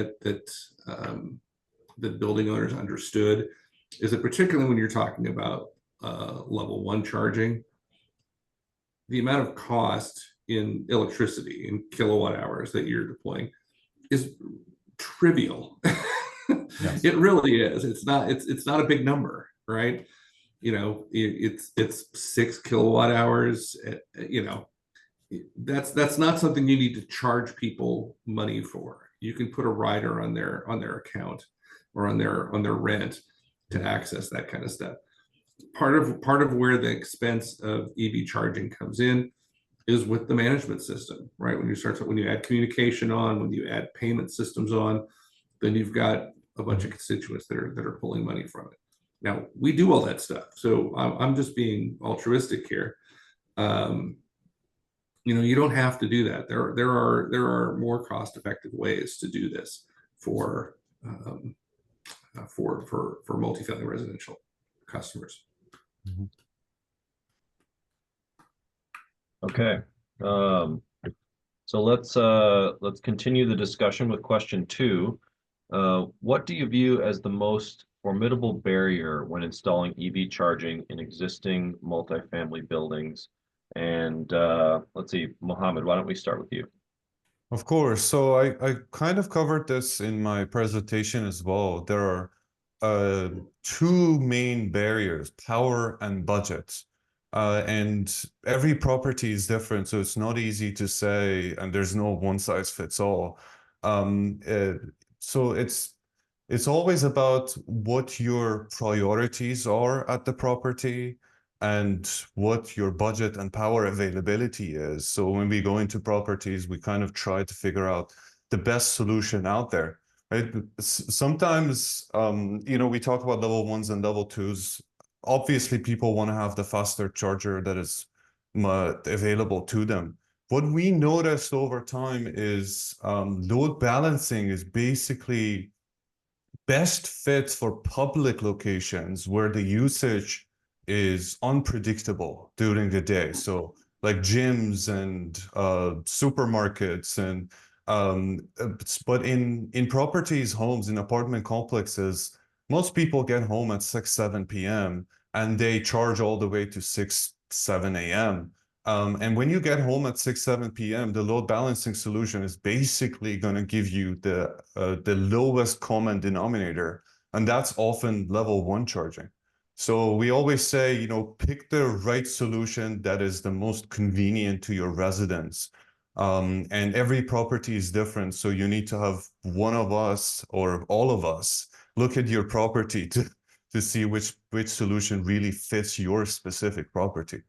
building owners understood is that, particularly when you're talking about level 1 charging, the amount of cost in electricity in kilowatt hours that you're deploying is trivial. Yes. It really is. It's not a big number, right? It's 6 kilowatt hours. That's not something you need to charge people money for. You can put a rider on their account or on their rent to access that kind of stuff. Part of where the expense of EV charging comes in is with the management system, right? When you add communication on, when you add payment systems on, then you've got a bunch of constituents that are pulling money from it. Now, we do all that stuff, so I'm just being altruistic here. You don't have to do that. There are more cost-effective ways to do this for multifamily residential customers. Okay. So let's continue the discussion with question 2. What do you view as the most formidable barrier when installing EV charging in existing multifamily buildings? And let's see, Mohammed, why don't we start with you? Of course. So I kind of covered this in my presentation as well. There are 2 main barriers, power and budget. And every property is different, so it's not easy to say, and there's no one size fits all. So it's always about what your priorities are at the property and what your budget and power availability is. So when we go into properties, we kind of try to figure out the best solution out there, right? Sometimes, we talk about level 1s and level 2s. Obviously, people want to have the faster charger that is available to them. what we noticed over time is load balancing is basically best fit for public locations where the usage is unpredictable during the day. So like gyms and supermarkets and but in properties, homes, in apartment complexes, most people get home at 6, 7 p.m. and they charge all the way to 6, 7 a.m. And when you get home at 6, 7 p.m., the load balancing solution is basically going to give you the lowest common denominator, and that's often level 1 charging. So we always say, you know, pick the right solution that is the most convenient to your residents. And every property is different, so you need to have one of us or all of us look at your property to see which solution really fits your specific property.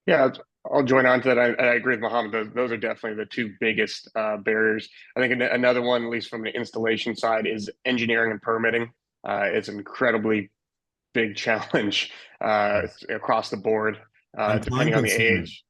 Yeah, I'll join on to that. I agree with Mohammed. Those are definitely the two biggest barriers. I think another one, at least from the installation side, is engineering and permitting. It's an incredibly big challenge across the board, depending on the age.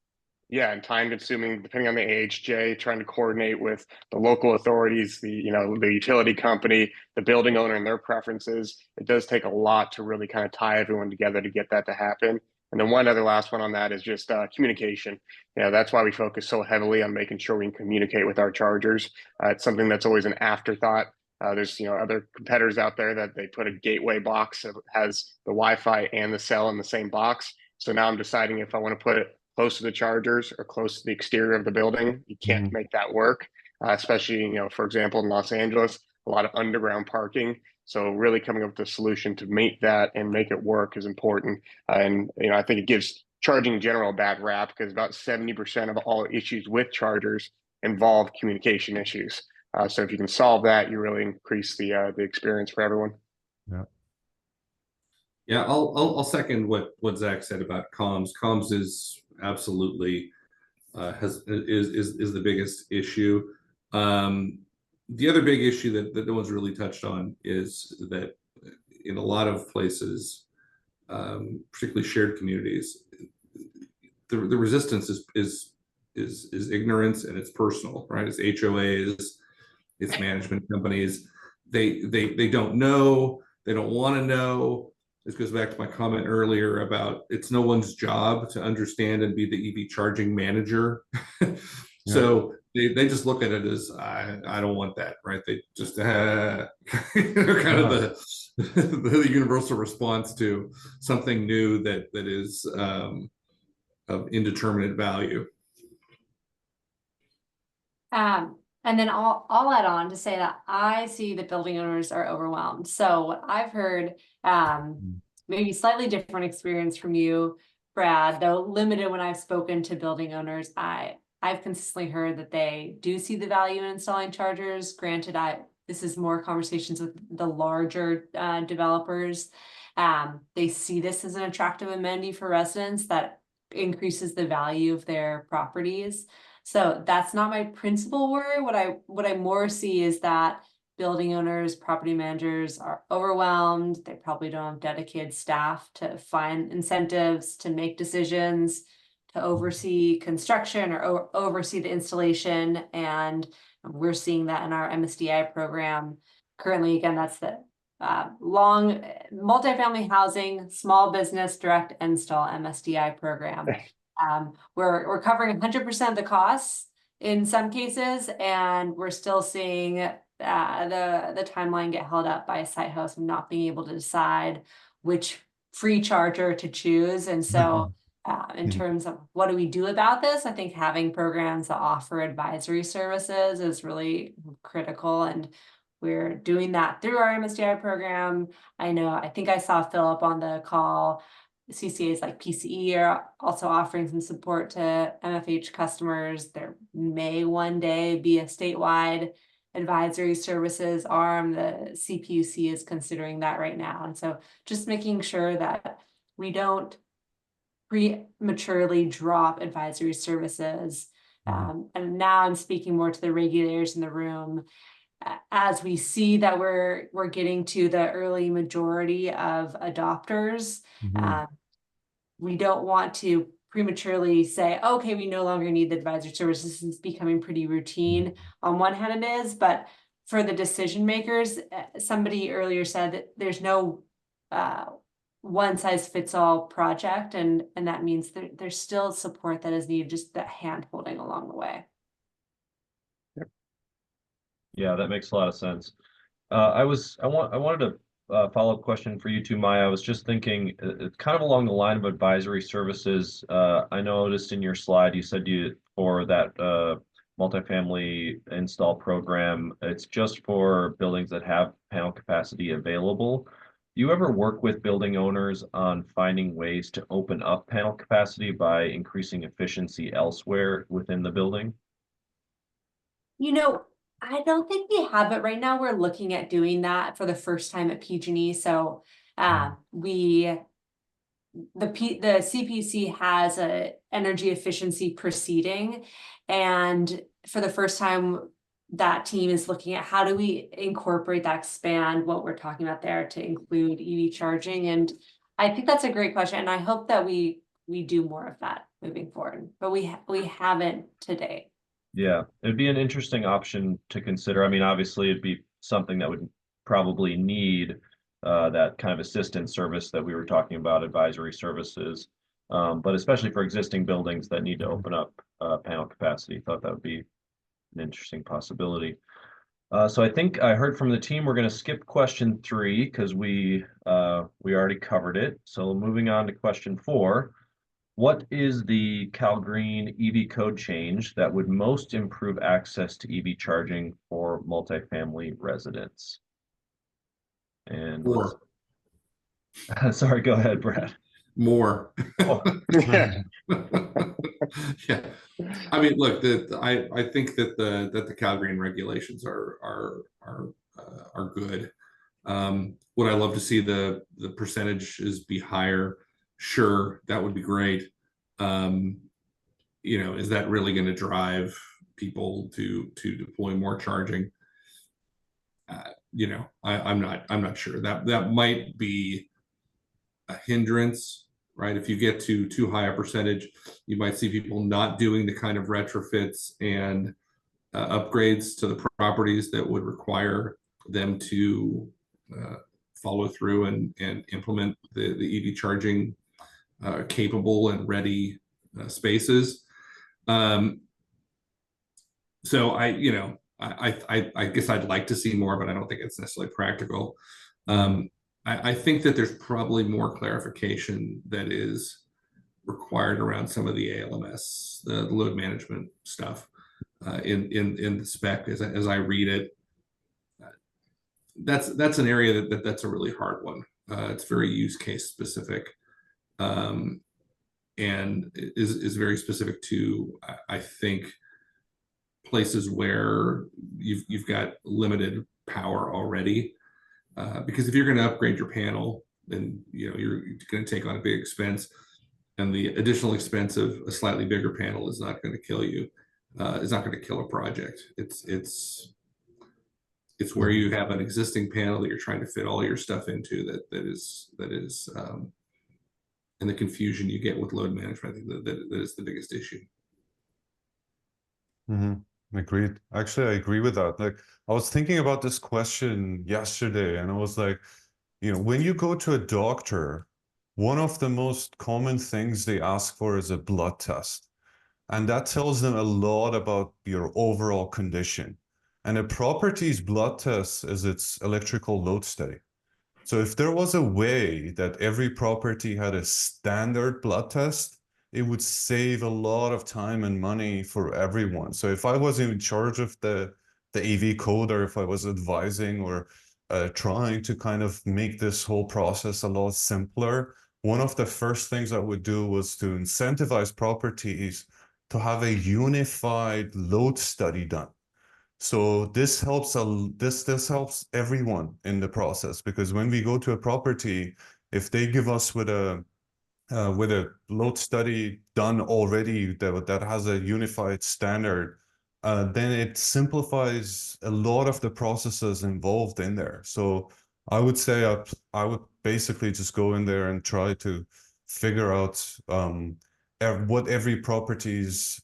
Yeah, and time consuming, depending on the age, Jay, trying to coordinate with the local authorities, the utility company, the building owner and their preferences. It does take a lot to really kind of tie everyone together to get that to happen. And then one other last one on that is just communication. That's why we focus so heavily on making sure we can communicate with our chargers. It's something that's always an afterthought. There's other competitors out there that they put a gateway box that has the Wi-Fi and the cell in the same box. So now I'm deciding if I want to put it close to the chargers or close to the exterior of the building. You can't make that work, especially, for example, in Los Angeles, a lot of underground parking. So really coming up with a solution to meet that and make it work is important. And I think it gives charging in general a bad rap because about 70% of all issues with chargers involve communication issues. So if you can solve that, you really increase the experience for everyone. Yeah. Yeah, I'll second what Zach said about comms. Comms is absolutely is the biggest issue. The other big issue that no one's really touched on is that in a lot of places, particularly shared communities, the resistance is ignorance, and it's personal, right? It's HOAs, it's management companies. They don't know, they don't want to know. This goes back to my comment earlier about it's no one's job to understand and be the EV charging manager. So they just look at it as I don't want that, right? They just kind of the universal response to something new that is of indeterminate value. And then I'll add on to say that I see that building owners are overwhelmed. So what I've heard, maybe slightly different experience from you, Brad, though limited when I've spoken to building owners, I've consistently heard that they do see the value in installing chargers. Granted, this is more conversations with the larger developers. They see this as an attractive amenity for residents that increases the value of their properties. So that's not my principal worry. What I more see is that building owners, property managers are overwhelmed. They probably don't have dedicated staff to find incentives, to make decisions, to oversee construction or oversee the installation. And we're seeing that in our MSDI program. Currently, again, that's the long multifamily housing, small business direct install MSDI program. We're covering 100% of the costs in some cases, and we're still seeing the timeline get held up by a site host and not being able to decide which free charger to choose. And so in terms of what do we do about this, I think having programs that offer advisory services is really critical, and we're doing that through our MSDI program. I think I saw Philip on the call. CCAs like PCE are also offering some support to MFH customers. There may one day be a statewide advisory services arm. The CPUC is considering that right now. And so just making sure that we don't prematurely drop advisory services. And now I'm speaking more to the regulators in the room. As we see that we're getting to the early majority of adopters, we don't want to prematurely say, okay, we no longer need the advisory services. It's becoming pretty routine. On one hand it is, but for the decision makers, somebody earlier said that there's no one size fits all project, and that means there's still support that is needed, just that hand holding along the way. Yeah, that makes a lot of sense. I wanted to follow-up question for you too, Maya. I was just thinking, it's kind of along the line of advisory services. I noticed in your slide you said for that multifamily install program, it's just for buildings that have panel capacity available. Do you ever work with building owners on finding ways to open up panel capacity by increasing efficiency elsewhere within the building? You know, I don't think we have it right now. We're looking at doing that for the first time at PG&E. So the CPC has a energy efficiency proceeding, and for the first time that team is looking at how do we incorporate that, expand what we're talking about there to include EV charging. And I think that's a great question, and I hope that we do more of that moving forward, but we haven't today. Yeah, it'd be an interesting option to consider. I mean, obviously it'd be something that would probably need that kind of assistance service that we were talking about, advisory services. But especially for existing buildings that need to open up panel capacity, thought that would be an interesting possibility. So I think I heard from the team, we're going to skip question 3 because we already covered it. So moving on to question 4. What is the CalGreen EV code change that would most improve access to EV charging for multifamily residents? And More. sorry, go ahead, Brad. More. Oh. Yeah. Yeah, I mean, look, I think that the CalGreen regulations are good. Would I love to see the percentages be higher? Sure, that would be great. You know, is that really going to drive people to deploy more charging? You know, I'm not sure. That might be a hindrance, right? If you get to too high a percentage, you might see people not doing the kind of retrofits and upgrades to the properties that would require them to follow through and implement the EV charging capable and ready spaces. So I guess I'd like to see more, but I don't think it's necessarily practical. I think that there's probably more clarification that is required around some of the ALMS, the load management stuff in the spec as I read it. That's an area that's a really hard one. It's very use case specific, and is very specific to, I think, places where you've got limited power already. Because if you're going to upgrade your panel, then you're going to take on a big expense, and the additional expense of a slightly bigger panel is not going to kill you. It's not going to kill a project. It's where you have an existing panel that you're trying to fit all your stuff into that is and the confusion you get with load management. I think that is the biggest issue. Agreed. Actually, I agree with that. Like, I was thinking about this question yesterday, and I was like, when you go to a doctor, one of the most common things they ask for is a blood test. And that tells them a lot about your overall condition. And a property's blood test is its electrical load study. So if there was a way that every property had a standard blood test, it would save a lot of time and money for everyone. So if I was in charge of the AV code, or if I was advising or trying to kind of make this whole process a lot simpler, one of the first things I would do was to incentivize properties to have a unified load study done. So this helps this helps everyone in the process, because when we go to a property, if they give us with a load study done already that has a unified standard, then it simplifies a lot of the processes involved in there. So I would say I would basically just go in there and try to figure out what every property's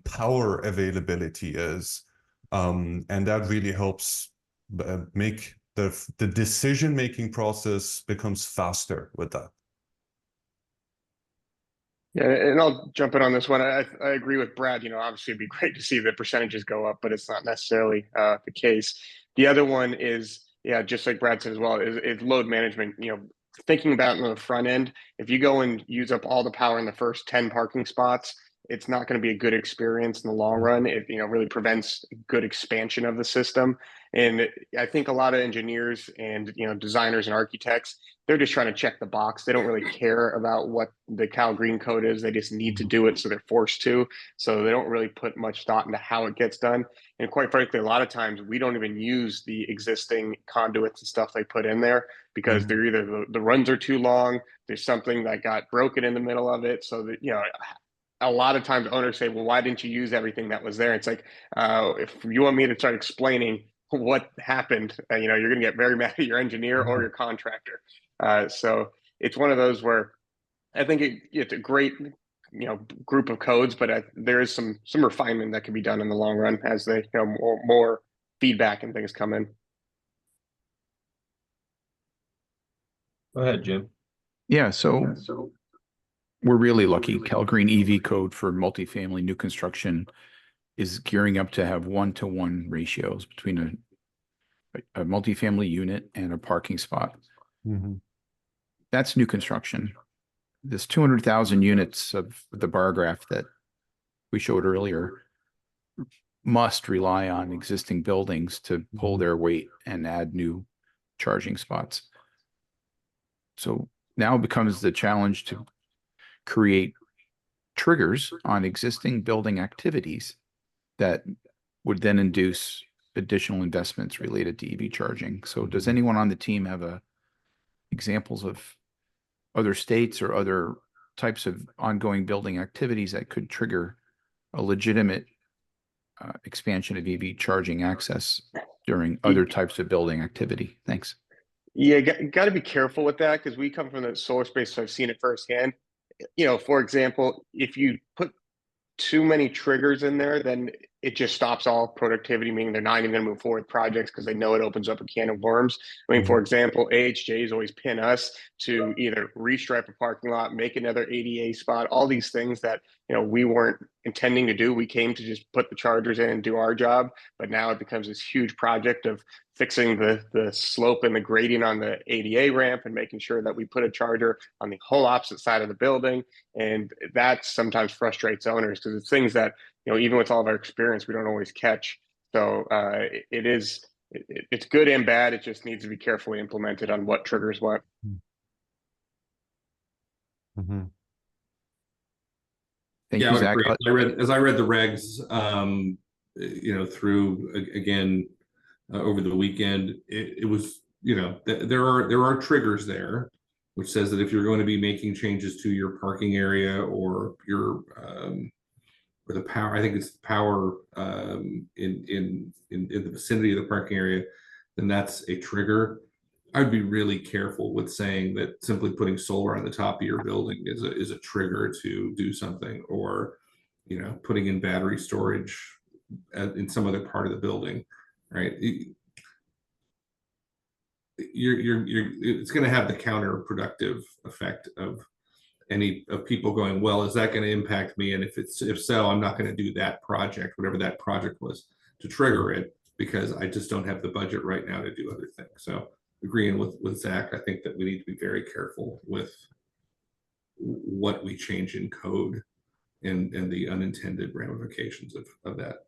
power availability is. And that really helps make the decision-making process becomes faster with that. Yeah, and I'll jump in on this one. I agree with Brad. Obviously it'd be great to see the percentages go up, but it's not necessarily the case. The other one is, yeah, just like Brad said as well, is load management. Thinking about it on the front end, if you go and use up all the power in the first 10 parking spots, it's not going to be a good experience in the long run. It really prevents good expansion of the system. And I think a lot of engineers and designers and architects, they're just trying to check the box. They don't really care about what the Cal Green Code is. They just need to do it, so they're forced to. So they don't really put much thought into how it gets done. And quite frankly, a lot of times we don't even use the existing conduits and stuff they put in there because they're either the runs are too long, there's something that got broken in the middle of it. So that, a lot of times owners say, well, why didn't you use everything that was there? It's like, if you want me to start explaining what happened, you're going to get very mad at your engineer or your contractor. So it's one of those where I think it's a great, group of codes, but there is some refinement that can be done in the long run as they, more feedback and things come in. Go ahead, Jim. Yeah, so we're really lucky. Cal Green EV code for multifamily new construction is gearing up to have 1-to-1 ratios between a multifamily unit and a parking spot. That's new construction. This 200,000 units of the bar graph that we showed earlier must rely on existing buildings to pull their weight and add new charging spots. So now becomes the challenge to create triggers on existing building activities that would then induce additional investments related to EV charging. So does anyone on the team have examples of other states or other types of ongoing building activities that could trigger a legitimate expansion of EV charging access during other types of building activity? Thanks. Yeah, got to be careful with that because we come from the solar space, so I've seen it firsthand. For example, if you put too many triggers in there, then it just stops all productivity, meaning they're not even going to move forward with projects because they know it opens up a can of worms. I mean, for example, AHJs always pin us to either restripe a parking lot, make another ADA spot, all these things that, we weren't intending to do. We came to just put the chargers in and do our job, but now it becomes this huge project of fixing the slope and the grading on the ADA ramp and making sure that we put a charger on the whole opposite side of the building. And that sometimes frustrates owners because it's things that, even with all of our experience, we don't always catch. So it's good and bad. It just needs to be carefully implemented on what triggers what. Thank Yeah, you, I Zach. agree. As I read the regs, through again over the weekend, it was, there are triggers there, which says that if you're going to be making changes to your parking area or your or the power, I think it's power in the vicinity of the parking area, then that's a trigger. I'd be really careful with saying that simply putting solar on the top of your building is a trigger to do something, or putting in battery storage in some other part of the building, right? It's going to have the counterproductive effect of people going, well, is that going to impact me? And if so, I'm not going to do that project, whatever that project was, to trigger it, because I just don't have the budget right now to do other things. So agreeing with Zach, I think that we need to be very careful with what we change in code and the unintended ramifications of that.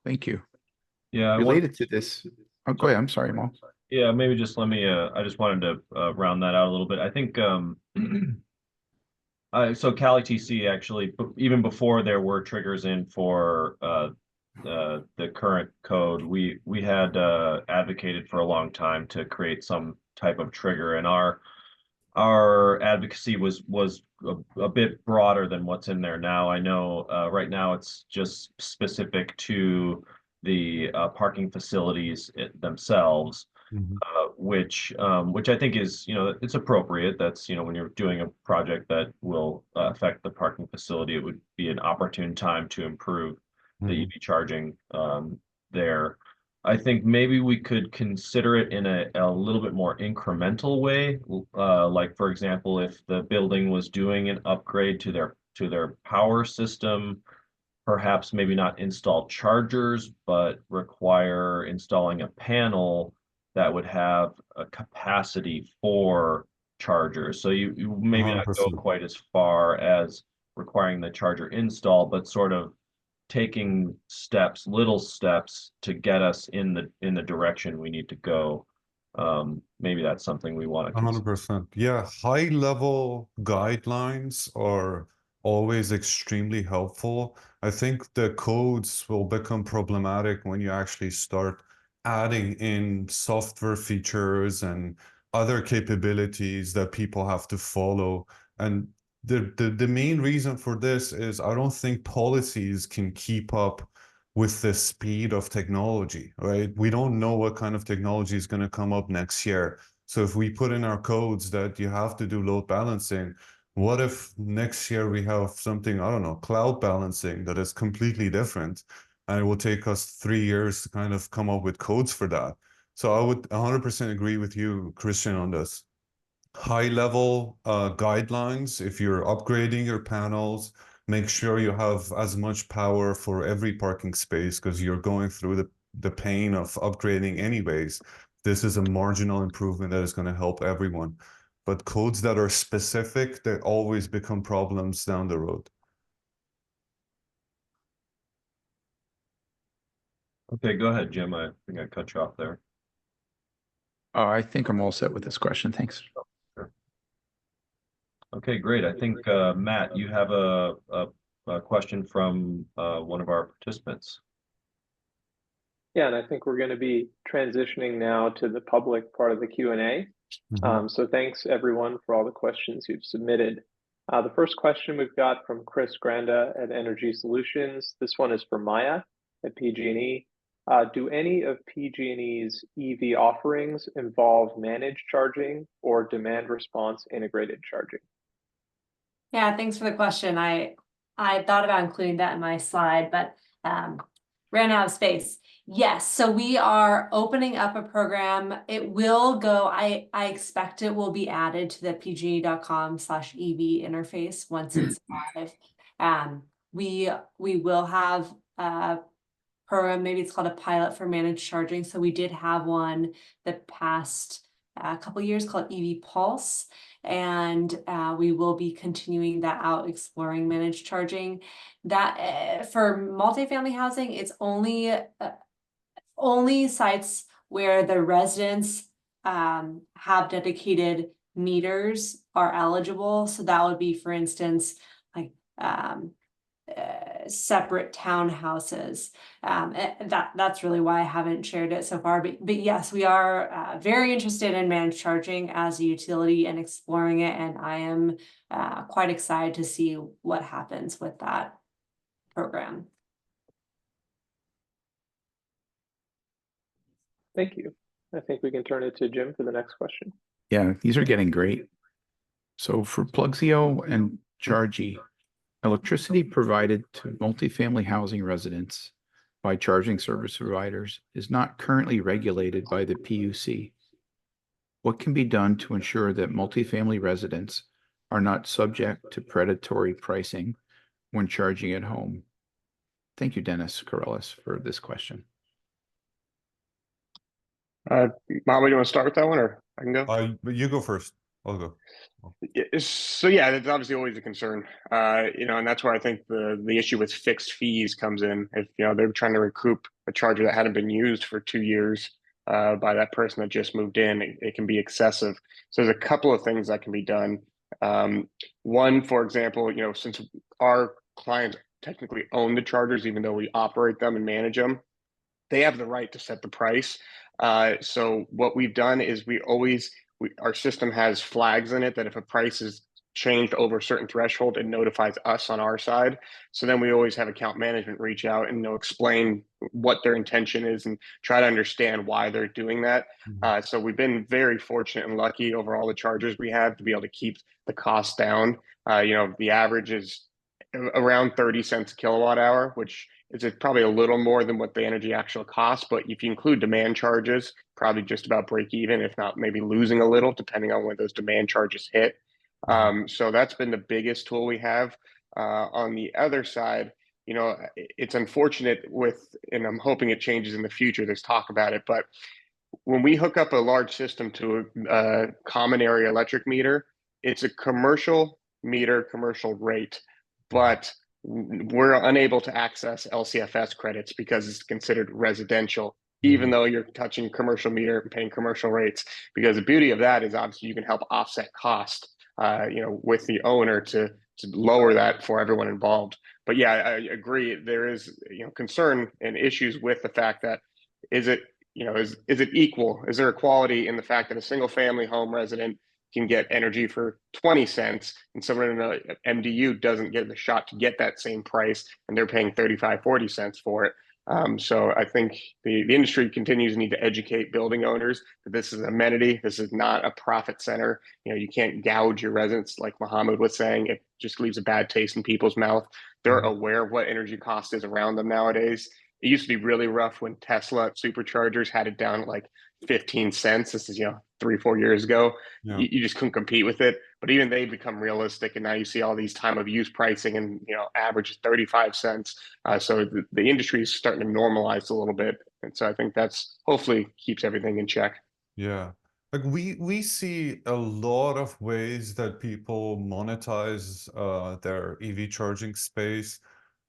Thank you. Yeah. Related to this, oh, go ahead. I'm sorry, Mo. Yeah, maybe just let me, I just wanted to round that out a little bit. I think, so CalETC actually, even before there were triggers in for the current code, we had advocated for a long time to create some type of trigger, and our advocacy was a bit broader than what's in there now. I know right now it's just specific to the parking facilities themselves. which I think is, it's appropriate. That's, when you're doing a project that will affect the parking facility, it would be an opportune time to improve the EV charging there. I think maybe we could consider it in a little bit more incremental way. Like, for example, if the building was doing an upgrade to their power system, perhaps maybe not install chargers, but require installing a panel that would have a capacity for chargers. So you maybe not go 100%. quite as far as requiring the charger install, but sort of taking steps, little steps to get us in the direction we need to go. Maybe that's something we want to consider. 100%. Yeah, high level guidelines are always extremely helpful. I think the codes will become problematic when you actually start adding in software features and other capabilities that people have to follow. And the main reason for this is I don't think policies can keep up with the speed of technology, right? We don't know what kind of technology is going to come up next year. So if we put in our codes that you have to do load balancing, what if next year we have something, I don't know, cloud balancing that is completely different, and it will take us 3 years to kind of come up with codes for that. So I would 100% agree with you, Christian, on this. High level guidelines, if you're upgrading your panels, make sure you have as much power for every parking space because you're going through the pain of upgrading anyways. This is a marginal improvement that is going to help everyone. But codes that are specific, they always become problems down the road. Okay, go ahead, Jim. I think I cut you off there. I think I'm all set with this question. Thanks. Okay, great. I think, Matt, you have a question from one of our participants. Yeah, and I think we're going to be transitioning now to the public part of the Q&A. So thanks everyone for all the questions you've submitted. The first question we've got from Chris Granda at Energy Solutions. This one is for Maya at PG&E. Do any of PG&E's EV offerings involve managed charging or demand response integrated charging? Yeah, thanks for the question. I thought about including that in my slide, but ran out of space. Yes, so we are opening up a program. It will go, I expect it will be added to the pge.com/EV interface once it's live. We will have a program, maybe it's called a pilot for managed charging. So we did have one the past couple years called EV Pulse, and we will be continuing that out, exploring managed charging. That for multifamily housing, it's only sites where the residents have dedicated meters are eligible. So that would be, for instance, like separate townhouses. That's really why I haven't shared it so far. But yes, we are very interested in managed charging as a utility and exploring it. And I am quite excited to see what happens with that program. Thank you. I think we can turn it to Jim for the next question. Yeah, these are getting great. So for Plugzio and Chargy, electricity provided to multifamily housing residents by charging service providers is not currently regulated by the PUC. What can be done to ensure that multifamily residents are not subject to predatory pricing when charging at home? Thank you, Dennis Corellis, for this question. Mama, you want to start with that one, or I can go? You go first. I'll go. So yeah, it's obviously always a concern, and that's where I think the issue with fixed fees comes in. If they're trying to recoup a charger that hadn't been used for 2 years by that person that just moved in, it can be excessive. So there's a couple of things that can be done. One, for example, since our clients technically own the chargers, even though we operate them and manage them, they have the right to set the price. So what we've done is our system has flags in it that if a price is changed over a certain threshold, it notifies us on our side. So then we always have account management reach out and explain what their intention is and try to understand why they're doing that. So we've been very fortunate and lucky over all the chargers we have to be able to keep the cost down. The average is around 30 cents a kilowatt hour, which is probably a little more than what the energy actual costs. But if you include demand charges, probably just about break even, if not maybe losing a little, depending on when those demand charges hit. So that's been the biggest tool we have. On the other side, it's unfortunate and I'm hoping it changes in the future. There's talk about it, but when we hook up a large system to a common area electric meter, it's a commercial meter, commercial rate, but we're unable to access LCFS credits because it's considered residential, even though you're touching commercial meter and paying commercial rates. Because the beauty of that is obviously you can help offset cost, with the owner to lower that for everyone involved. But yeah, I agree. There is, concern and issues with the fact that is it equal? Is there equality in the fact that a single family home resident can get energy for 20 cents and someone in an MDU doesn't get the shot to get that same price and they're paying 35, 40 cents for it? So I think the industry continues to need to educate building owners that this is an amenity. This is not a profit center. You can't gouge your residents like Muhammad was saying. It just leaves a bad taste in people's mouth. They're aware of what energy cost is around them nowadays. It used to be really rough when Tesla superchargers had it down at like 15 cents. This is, 3-4 years ago. Yeah. You just couldn't compete with it. But even they become realistic. And now you see all these time of use pricing and, average 35 cents. So the industry is starting to normalize a little bit. And so I think that's hopefully keeps everything in check. Yeah. Like we see a lot of ways that people monetize their EV charging space.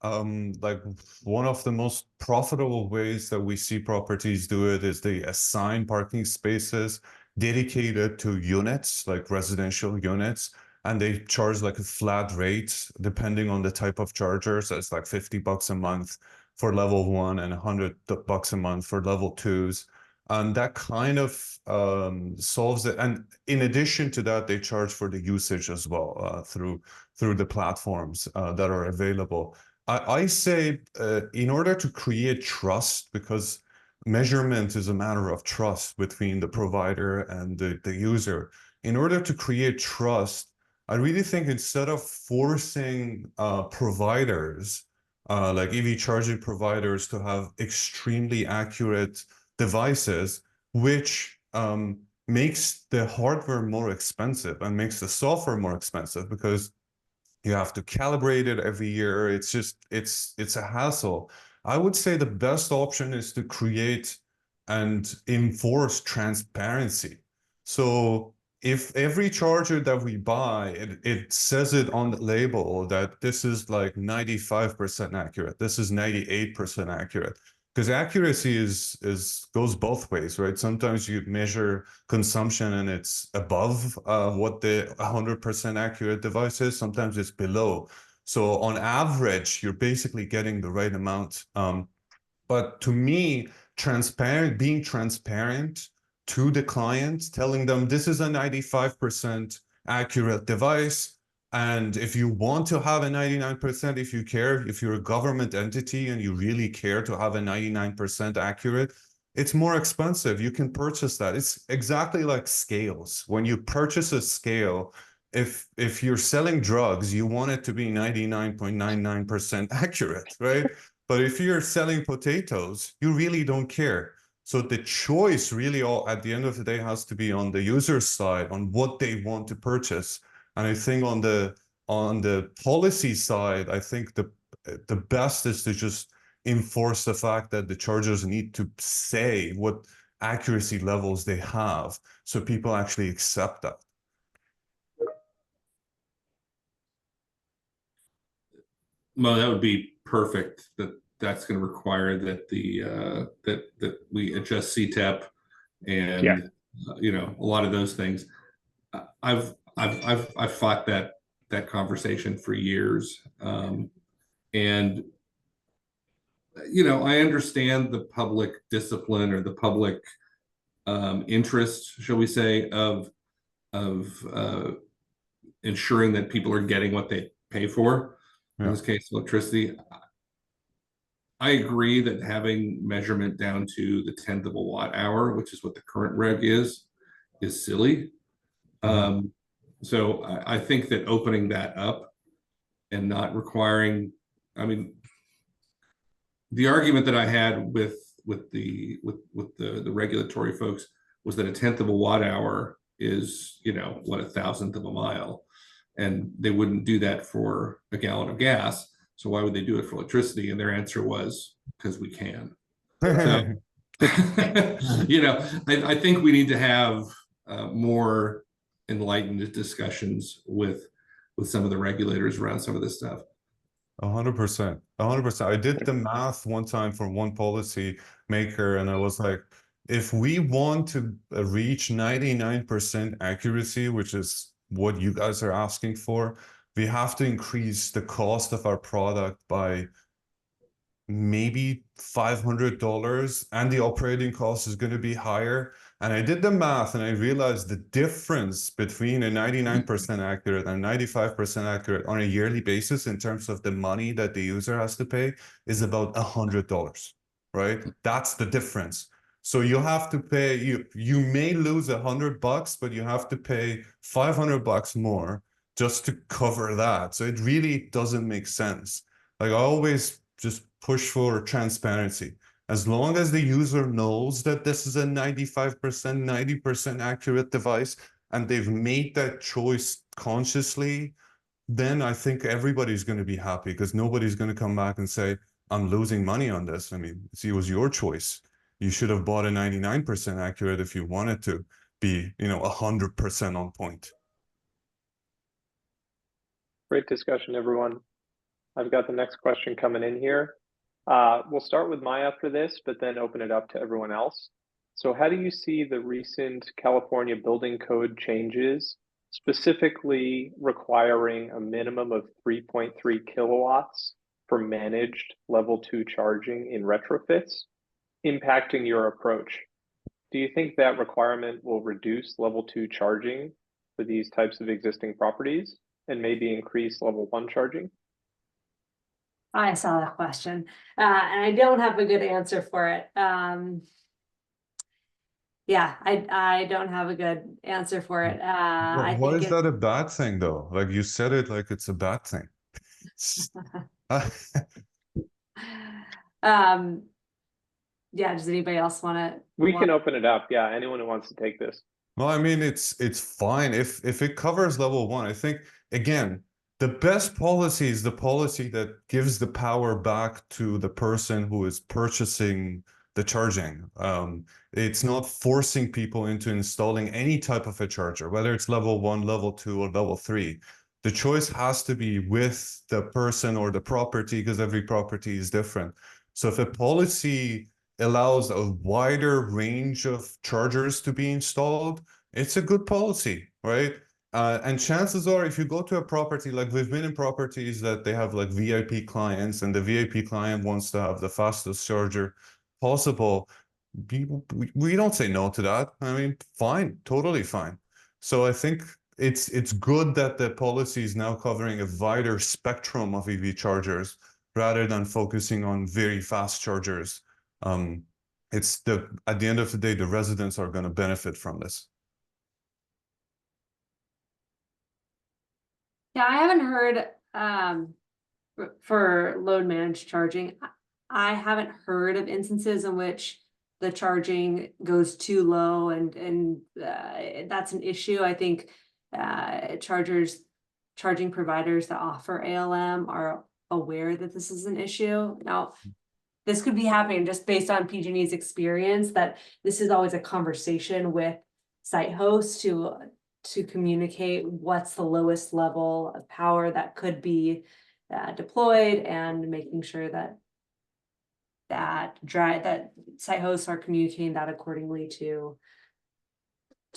Like one of the most profitable ways that we see properties do it is they assign parking spaces dedicated to units, like residential units, and they charge like a flat rate depending on the type of charger. So it's like $50 a month for level 1 and $100 a month for level 2s. And that kind of solves it. And in addition to that, they charge for the usage as well through the platforms that are available. I say in order to create trust, because measurement is a matter of trust between the provider and the user. In order to create trust, I really think instead of forcing providers, like EV charging providers, to have extremely accurate devices, which makes the hardware more expensive and makes the software more expensive because you have to calibrate it every year. It's a hassle. I would say the best option is to create and enforce transparency. So if every charger that we buy, it says it on the label that this is like 95% accurate, this is 98% accurate. Because accuracy goes both ways, right? Sometimes you measure consumption and it's above what the 100% accurate device is. Sometimes it's below. So on average, you're basically getting the right amount. But to me, being transparent to the client, telling them this is a 95% accurate device. And if you want to have a 99%, if you care, if you're a government entity and you really care to have a 99% accurate, it's more expensive. You can purchase that. It's exactly like scales. When you purchase a scale, if you're selling drugs, you want it to be 99.99% accurate, right? But if you're selling potatoes, you really don't care. So the choice really at the end of the day has to be on the user's side, on what they want to purchase. And I think on the policy side, I think the best is to just enforce the fact that the chargers need to say what accuracy levels they have, so people actually accept that. Well, that would be perfect. That's going to require that that we adjust CTEP and a lot of those things. I've fought that conversation for years, and I understand the public discipline or the public interest, shall we say, of ensuring that people are getting what they pay for. Yeah. In this case, electricity. I agree that having measurement down to the 10th of a watt hour, which is what the current reg is silly. So I think that opening that up and not requiring, I mean, the argument that I had with the regulatory folks was that a 10th of a watt hour is, you know, what, a 1,000th of a mile, and they wouldn't do that for a gallon of gas. So why would they do it for electricity? And their answer was, because we can. So, you know, I think we need to have more enlightened discussions with some of the regulators around some of this stuff. 100%. 100%. I did the math one time for one policy maker, and I was like, if we want to reach 99% accuracy, which is what you guys are asking for, we have to increase the cost of our product by maybe $500, and the operating cost is going to be higher. And I did the math and I realized the difference between a 99% accurate and 95% accurate on a yearly basis in terms of the money that the user has to pay is about $100, right? That's the difference. So you have to pay, you may lose $100, but you have to pay $500 more just to cover that. So it really doesn't make sense. Like, I always just push for transparency. As long as the user knows that this is a 95%, 90% accurate device, and they've made that choice consciously, then I think everybody's going to be happy, because nobody's going to come back and say, I'm losing money on this. I mean, it was your choice. You should have bought a 99% accurate if you wanted to be, you know, 100% on point. Great discussion, everyone. I've got the next question coming in here. We'll start with Maya after this, but then open it up to everyone else. So how do you see the recent California building code changes, specifically requiring a minimum of 3.3 kilowatts for managed level 2 charging in retrofits, impacting your approach? Do you think that requirement will reduce level 2 charging for these types of existing properties and maybe increase level 1 charging? I saw that question, and I don't have a good answer for it. Yeah, I don't have a good answer for it. I Why think is that a bad thing, though? Like, you said it like it's a bad thing. Yeah, does anybody else want to? We can open it up. Yeah, anyone who wants to take this. Well, I mean, it's fine if it covers level 1. I think, again, the best policy is the policy that gives the power back to the person who is purchasing the charging. It's not forcing people into installing any type of a charger, whether it's level 1, level 2, or level 3. The choice has to be with the person or the property, because every property is different. So if a policy allows a wider range of chargers to be installed, it's a good policy, right? And chances are, if you go to a property, like we've been in properties that they have like VIP clients, and the VIP client wants to have the fastest charger possible, we don't say no to that. I mean, fine, totally fine. So I think it's good that the policy is now covering a wider spectrum of EV chargers rather than focusing on very fast chargers. At the end of the day, the residents are going to benefit from this. Yeah, I haven't heard for load managed charging. I haven't heard of instances in which the charging goes too low and that's an issue. I think charging providers that offer ALM are aware that this is an issue. Now, this could be happening just based on PG&E's experience, that this is always a conversation with site hosts to communicate what's the lowest level of power that could be deployed, and making sure that site hosts are communicating that accordingly to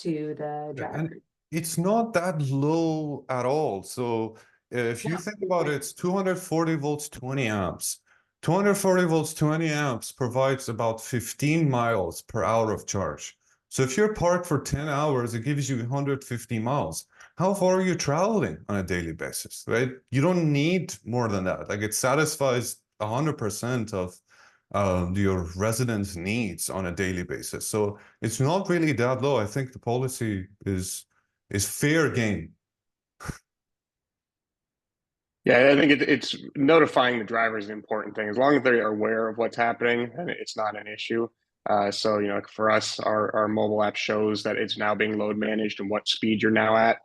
the driver. And it's not that low at all. So if you think about it, it's 240 volts, 20 amps. 240 volts, 20 amps provides about 15 miles per hour of charge. So if you're parked for 10 hours, it gives you 150 miles. how far are you traveling on a daily basis, right? You don't need more than that. Like it satisfies 100% of your residents' needs on a daily basis. So it's not really that low. I think the policy is fair game. Yeah, I think it's notifying the driver is an important thing. As long as they are aware of what's happening, and it's not an issue. So, you know, for us, our mobile app shows that it's now being load managed and what speed you're now at,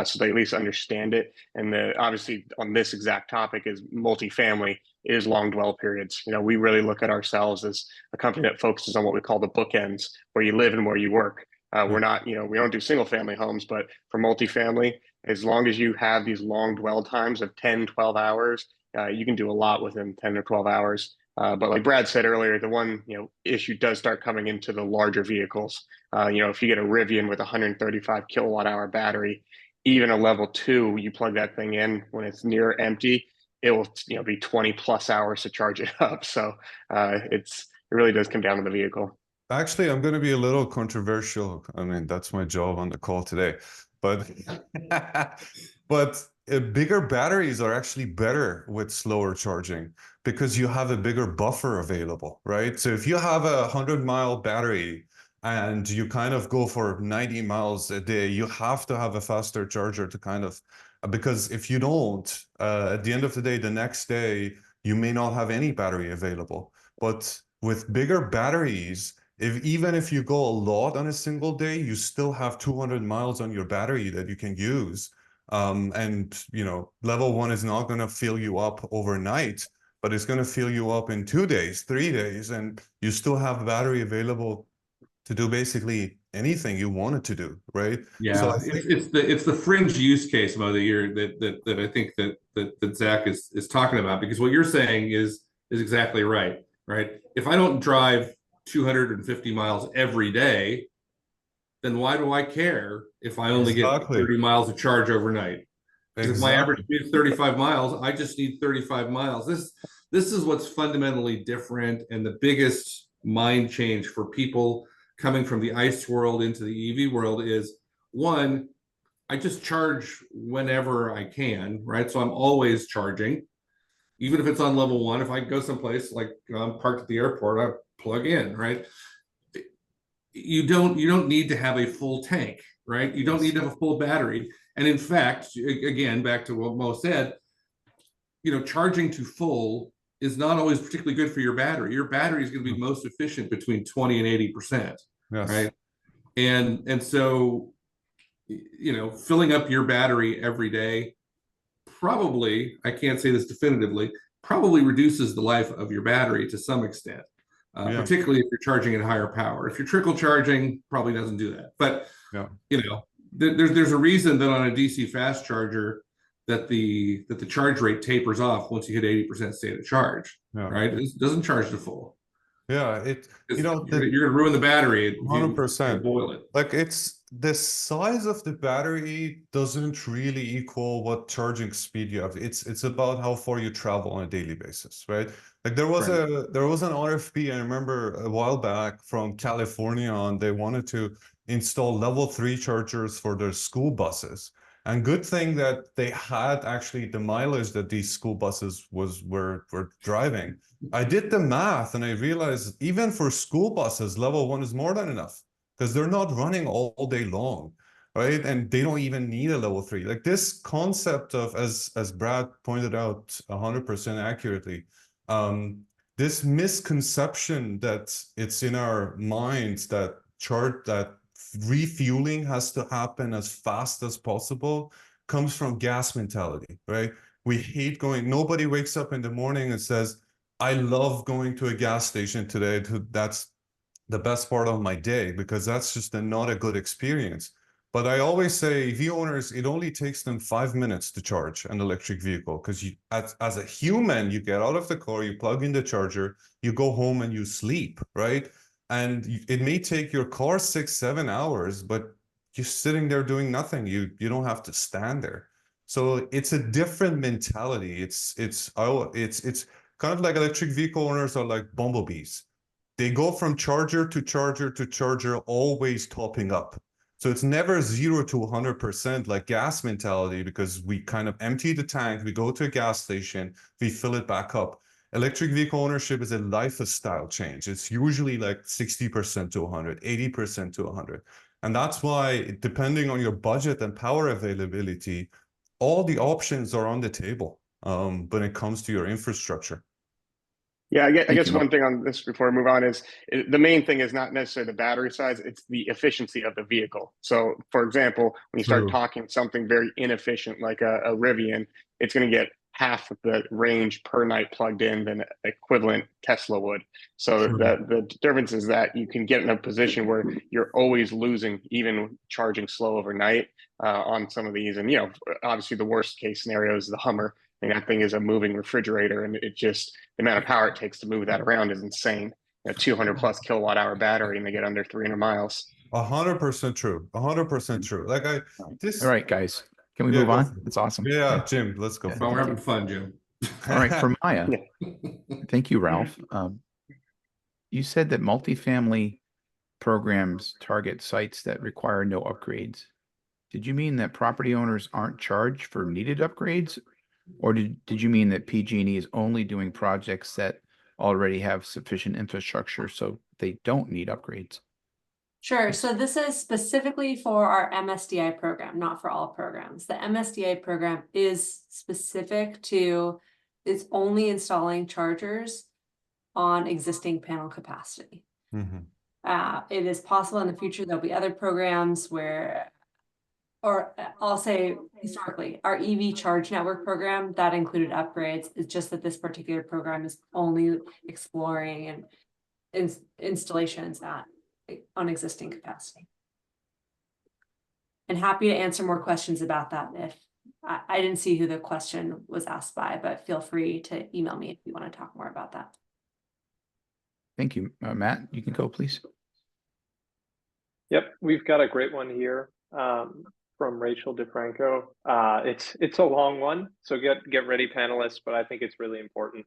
so they at least understand it. And obviously on this exact topic is multifamily is long dwell periods. You know, we really look at ourselves as a company that focuses on what we call the bookends, where you live and where you work. We're not, you know, we don't do single family homes, but for multifamily, as long as you have these long dwell times of 10, 12 hours, you can do a lot within 10 or 12 hours. But like Brad said earlier, the one, you know, issue does start coming into the larger vehicles. You know, if you get a Rivian with a 135 kilowatt hour battery, even a level 2, you plug that thing in when it's near empty, it will, you know, be 20 plus hours to charge it up. So it really does come down to the vehicle. Actually, I'm going to be a little controversial. I mean, that's my job on the call today. But but bigger batteries are actually better with slower charging because you have a bigger buffer available, right? So if you have a 100-mile battery and you kind of go for 90 miles a day, you have to have a faster charger to kind of, because if you don't, at the end of the day, the next day, you may not have any battery available. But with bigger batteries, even if you go a lot on a single day, you still have 200 miles on your battery that you can use. And you know, level 1 is not going to fill you up overnight, but it's going to fill you up in 2 days, 3 days, and you still have battery available to do basically anything you wanted to do, right? Yeah, so it's the fringe use case mode that I think that Zach is talking about, because what you're saying is exactly right, right? If I don't drive 250 miles every day, then why do I care if I only get 30 miles of charge overnight? Because if my average speed is 35 miles, I just need 35 miles. This is what's fundamentally different, and the biggest mind change for people coming from the ICE world into the EV world is, one, I just charge whenever I can, right? So I'm always charging, even if it's on level 1. If I go someplace like I'm parked at the airport, I plug in, right? You don't need to have a full tank, right? You don't need to have a full battery. And in fact, again, back to what Mo said, you know, charging to full is not always particularly good for your battery. Your battery is going to be most efficient between 20 and 80%, right? And so, you know, filling up your battery every day probably, I can't say this definitively, probably reduces the life of your battery to some extent. Particularly if you're charging at higher power. If you're trickle charging, probably doesn't do that. But you know, there's a reason that on a DC fast charger that the charge rate tapers off once you hit 80% state of charge. Right? It doesn't charge to full. Yeah, you know, you're gonna ruin the battery. 100%. Boil it. Like it's the size of the battery doesn't really equal what charging speed you have. It's about how far you travel on a daily basis, right? Like there was an RFP, I remember a while back from California, and they wanted to install level 3 chargers for their school buses. And good thing that they had actually the mileage that these school buses were driving. I did the math and I realized even for school buses, level 1 is more than enough, because they're not running all day long, right? And they don't even need a level 3. Like this concept of, as Brad pointed out 100% accurately, this misconception that it's in our minds that refueling has to happen as fast as possible comes from gas mentality, right? We hate going, nobody wakes up in the morning and says, I love going to a gas station today. That's the best part of my day, because that's just not a good experience. But I always say, EV owners, it only takes them 5 minutes to charge an electric vehicle, because as a human, you get out of the car, you plug in the charger, you go home and you sleep, right? And it may take your car 6-7 hours, but you're sitting there doing nothing. You don't have to stand there. So it's a different mentality. It's kind of like electric vehicle owners are like bumblebees. They go from charger to charger to charger, always topping up. So it's never 0 to 100% like gas mentality, because we kind of empty the tank, we go to a gas station, we fill it back up. Electric vehicle ownership is a lifestyle change. It's usually like 60% to 100, 80% to 100. And that's why, depending on your budget and power availability, all the options are on the table when it comes to your infrastructure. Yeah, I Thank guess you. one thing on this before I move on is the main thing is not necessarily the battery size, it's the efficiency of the vehicle. So, for example, when you start True. talking something very inefficient like a Rivian, it's going to get half of the range per night plugged in than equivalent Tesla would. So True. the difference is that you can get in a position where you're always losing, even charging slow overnight on some of these. And, you know, obviously the worst case scenario is the Hummer. I mean, that thing is a moving refrigerator, and it just, the amount of power it takes to move that around is insane. A 200 plus kilowatt hour battery, and they get under 300 miles. 100% true. 100% true. Like All right, guys, can we Yeah, move go on? for it. That's awesome. Yeah, Jim, let's go Yeah. for Oh, we're it. having fun, Jim. All right, for Maya, Yeah. thank you, Ralph. You said that multifamily programs target sites that require no upgrades. Did you mean that property owners aren't charged for needed upgrades? Or did you mean that PG&E is only doing projects that already have sufficient infrastructure so they don't need upgrades? Sure. So this is specifically for our MSDI program, not for all programs. The MSDI program is specific to, it's only installing chargers on existing panel capacity. Mhm. It is possible in the future there'll be other programs where, or I'll say historically, our EV charge network program that included upgrades. It's just that this particular program is only exploring and installations on existing capacity. And happy to answer more questions about that if I didn't see who the question was asked by, but feel free to email me if you want to talk more about that. Thank you. Matt, you can go, please. Yep, we've got a great one here from Rachel DeFranco. It's a long one, so get ready, panelists, but I think it's really important.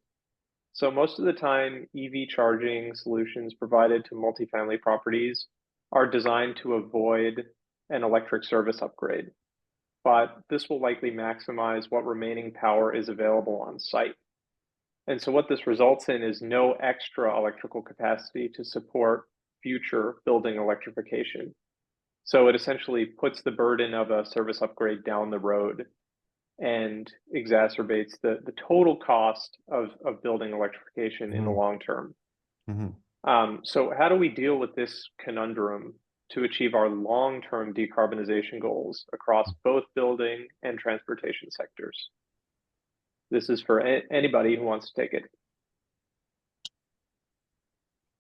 So most of the time, EV charging solutions provided to multifamily properties are designed to avoid an electric service upgrade, but this will likely maximize what remaining power is available on site. And so what this results in is no extra electrical capacity to support future building electrification. So it essentially puts the burden of a service upgrade down the road and exacerbates the total cost of building electrification in the long term. So how do we deal with this conundrum to achieve our long-term decarbonization goals across both building and transportation sectors? This is for anybody who wants to take it.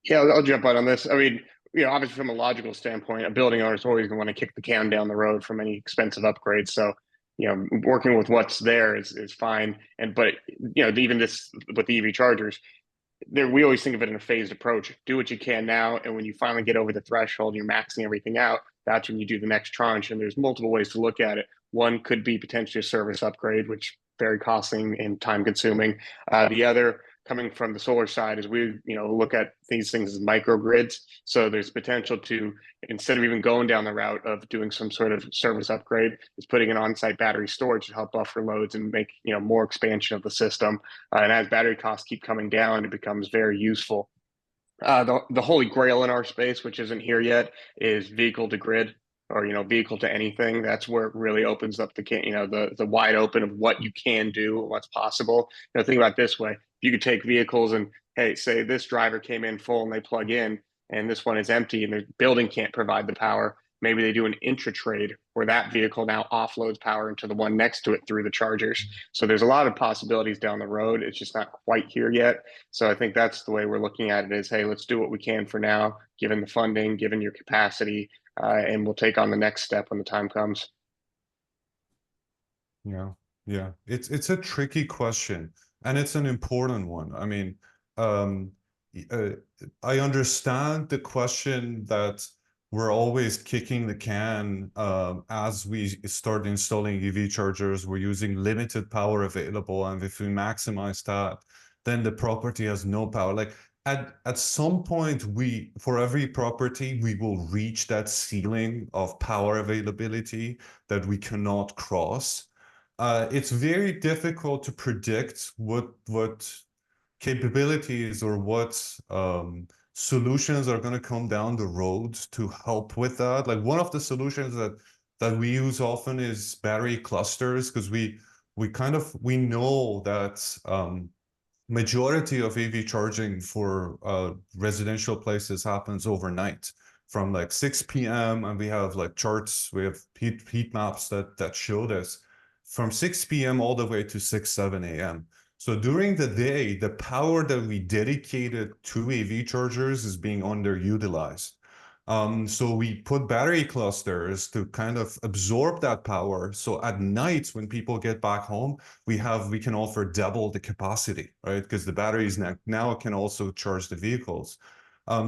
Yeah, I'll jump on this. I mean, you know, obviously from a logical standpoint, a building owner is always going to want to kick the can down the road from any expensive upgrades. So, you know, working with what's there is fine. But you know, even this with the EV chargers, we always think of it in a phased approach. Do what you can now, and when you finally get over the threshold, you're maxing everything out. That's when you do the next tranche. And there's multiple ways to look at it. One could be potentially a service upgrade, which very costly and time consuming. The other, coming from the solar side, is we look at these things as microgrids. So there's potential to, instead of even going down the route of doing some sort of service upgrade, is putting an on-site battery storage to help buffer loads and make more expansion of the system. And as battery costs keep coming down, it becomes very useful. The holy grail in our space, which isn't here yet, is vehicle to grid, or vehicle to anything. That's where it really opens up the wide open of what you can do, what's possible. Think about it this way: you could take vehicles and, hey, say this driver came in full and they plug in, and this one is empty and the building can't provide the power. Maybe they do an intra-trade where that vehicle now offloads power into the one next to it through the chargers. So there's a lot of possibilities down the road. It's just not quite here yet. So I think that's the way we're looking at it is, hey, let's do what we can for now, given the funding, given your capacity, and we'll take on the next step when the time comes. Yeah. It's a tricky question, and it's an important one. I mean, I understand the question that we're always kicking the can as we start installing EV chargers. We're using limited power available, and if we maximize that, then the property has no power. Like, at some point, for every property, we will reach that ceiling of power availability that we cannot cross. It's very difficult to predict what capabilities or what solutions are going to come down the road to help with that. Like one of the solutions that we use often is battery clusters, because we know that majority of EV charging for residential places happens overnight from like 6 p.m. and we have like charts, we have heat maps that show this from 6 p.m. all the way to 7 a.m. So during the day, the power that we dedicated to EV chargers is being underutilized. So we put battery clusters to kind of absorb that power. So at night, when people get back home, we can offer double the capacity, right? Because the batteries now can also charge the vehicles.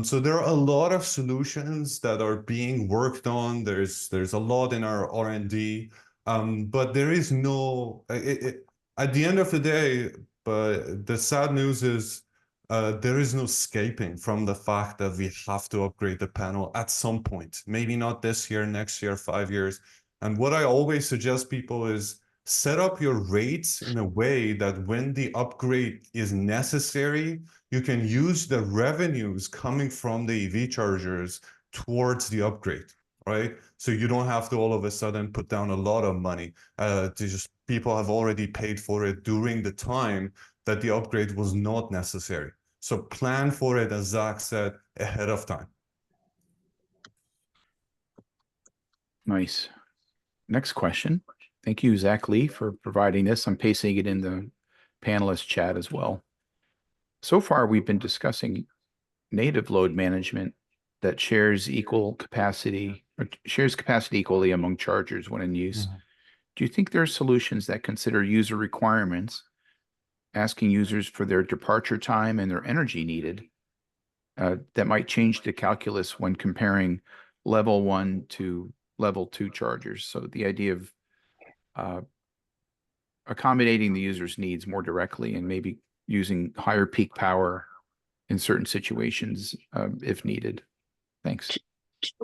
So there are a lot of solutions that are being worked on. There's a lot in our R&D, but there is no, at the end of the day, but the sad news is there is no escaping from the fact that we have to upgrade the panel at some point. Maybe not this year, next year, 5 years. And what I always suggest people is set up your rates in a way that when the upgrade is necessary, you can use the revenues coming from the EV chargers towards the upgrade, right? So you don't have to all of a sudden put down a lot of money. People have already paid for it during the time that the upgrade was not necessary. So plan for it, as Zach said, ahead of time. Nice. Next question. Thank you, Zach Lee, for providing this. I'm pasting it in the panelist chat as well. So far, we've been discussing native load management that shares capacity equally among chargers when in use. Mm-hmm. Do you think there are solutions that consider user requirements, asking users for their departure time and their energy needed, that might change the calculus when comparing level 1 to level 2 chargers? So the idea of accommodating the user's needs more directly and maybe using higher peak power in certain situations if needed. Thanks.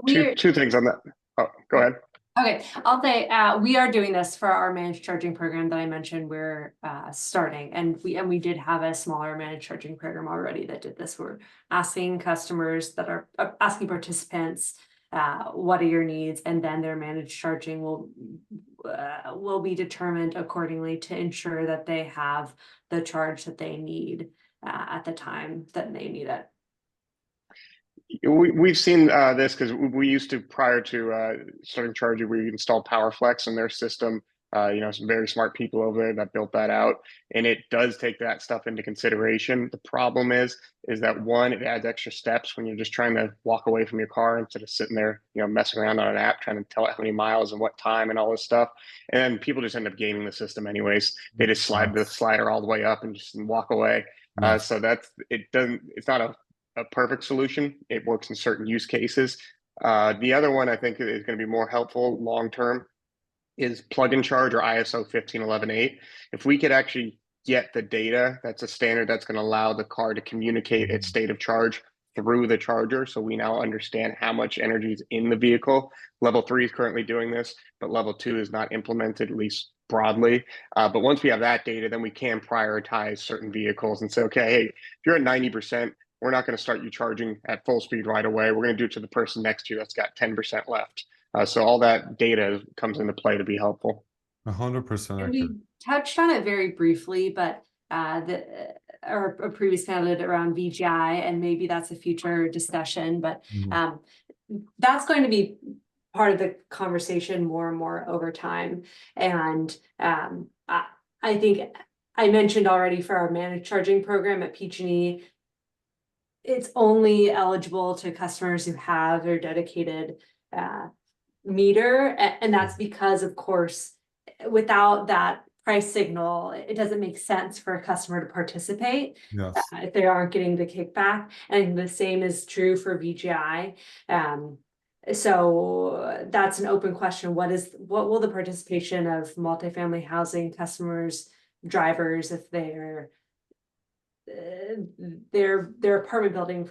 Two things on that. Oh, go ahead. Okay, I'll say we are doing this for our managed charging program that I mentioned. We're starting, and we did have a smaller managed charging program already that did this. We're asking customers that are asking participants, what are your needs, and then their managed charging will be determined accordingly to ensure that they have the charge that they need at the time that they need it. We've seen this because we used to, prior to starting charging, we installed PowerFlex in their system. Some very smart people over there that built that out, and it does take that stuff into consideration. The problem is that one, it adds extra steps when you're just trying to walk away from your car instead of sitting there, messing around on an app trying to tell it how many miles and what time and all this stuff. And then people just end up gaming the system anyways. They just slide the slider all the way up and just walk away. So it's not a perfect solution. It works in certain use cases. The other one I think is going to be more helpful long term is plug and charge, or ISO 15118. If we could actually get the data, that's a standard that's going to allow the car to communicate its state of charge through the charger. So we now understand how much energy is in the vehicle. Level 3 is currently doing this, but level 2 is not implemented, at least broadly. But once we have that data, then we can prioritize certain vehicles and say, okay, hey, if you're at 90%, we're not going to start you charging at full speed right away. We're going to do it to the person next to you that's got 10% left. So all that data comes into play to be helpful. 100%. We touched on it very briefly, but our previous candidate around VGI, and maybe that's a future discussion, but that's going to be part of the conversation more and more over time. And I think I mentioned already for our managed charging program at PG&E, it's only eligible to customers who have their dedicated meter. And that's because, of course, without that price signal, it doesn't make sense for a customer to participate if they aren't getting the kickback. And the same is true for VGI. So that's an open question. What will the participation of multifamily housing customers, drivers, if they're their apartment building,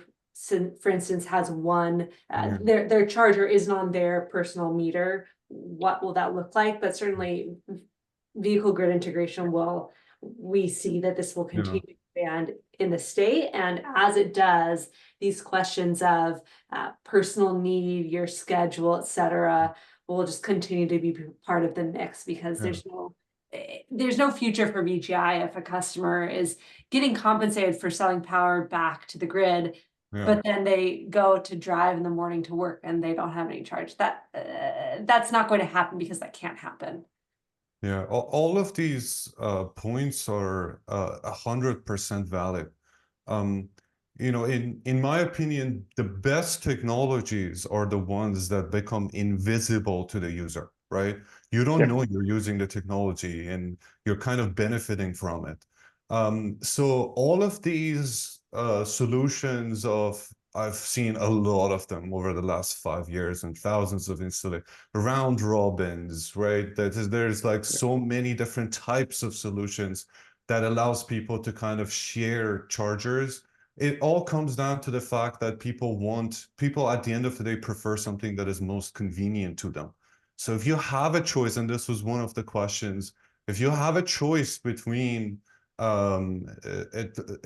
for instance, has one, Yeah. their charger isn't on their personal meter. What will that look like? But certainly vehicle grid integration we see that this will continue to expand in the state. And as it does, these questions of personal need, your schedule, et cetera, will just continue to be part of the mix, because there's no future for VGI if a customer is getting compensated for selling power back to the grid, but then they go to drive in the morning to work and they don't have any charge. That's not going to happen, because that can't happen. Yeah, all of these points are 100% valid. You know, in my opinion, the best technologies are the ones that become invisible to the user, right? You don't know you're using the technology and you're kind of benefiting from it. So all of these solutions I've seen a lot of them over the last 5 years and thousands of installations, round robins, right? There's like so many different types of solutions that allows people to kind of share chargers. It all comes down to the fact that people at the end of the day prefer something that is most convenient to them. So if you have a choice, and this was one of the questions, if you have a choice between a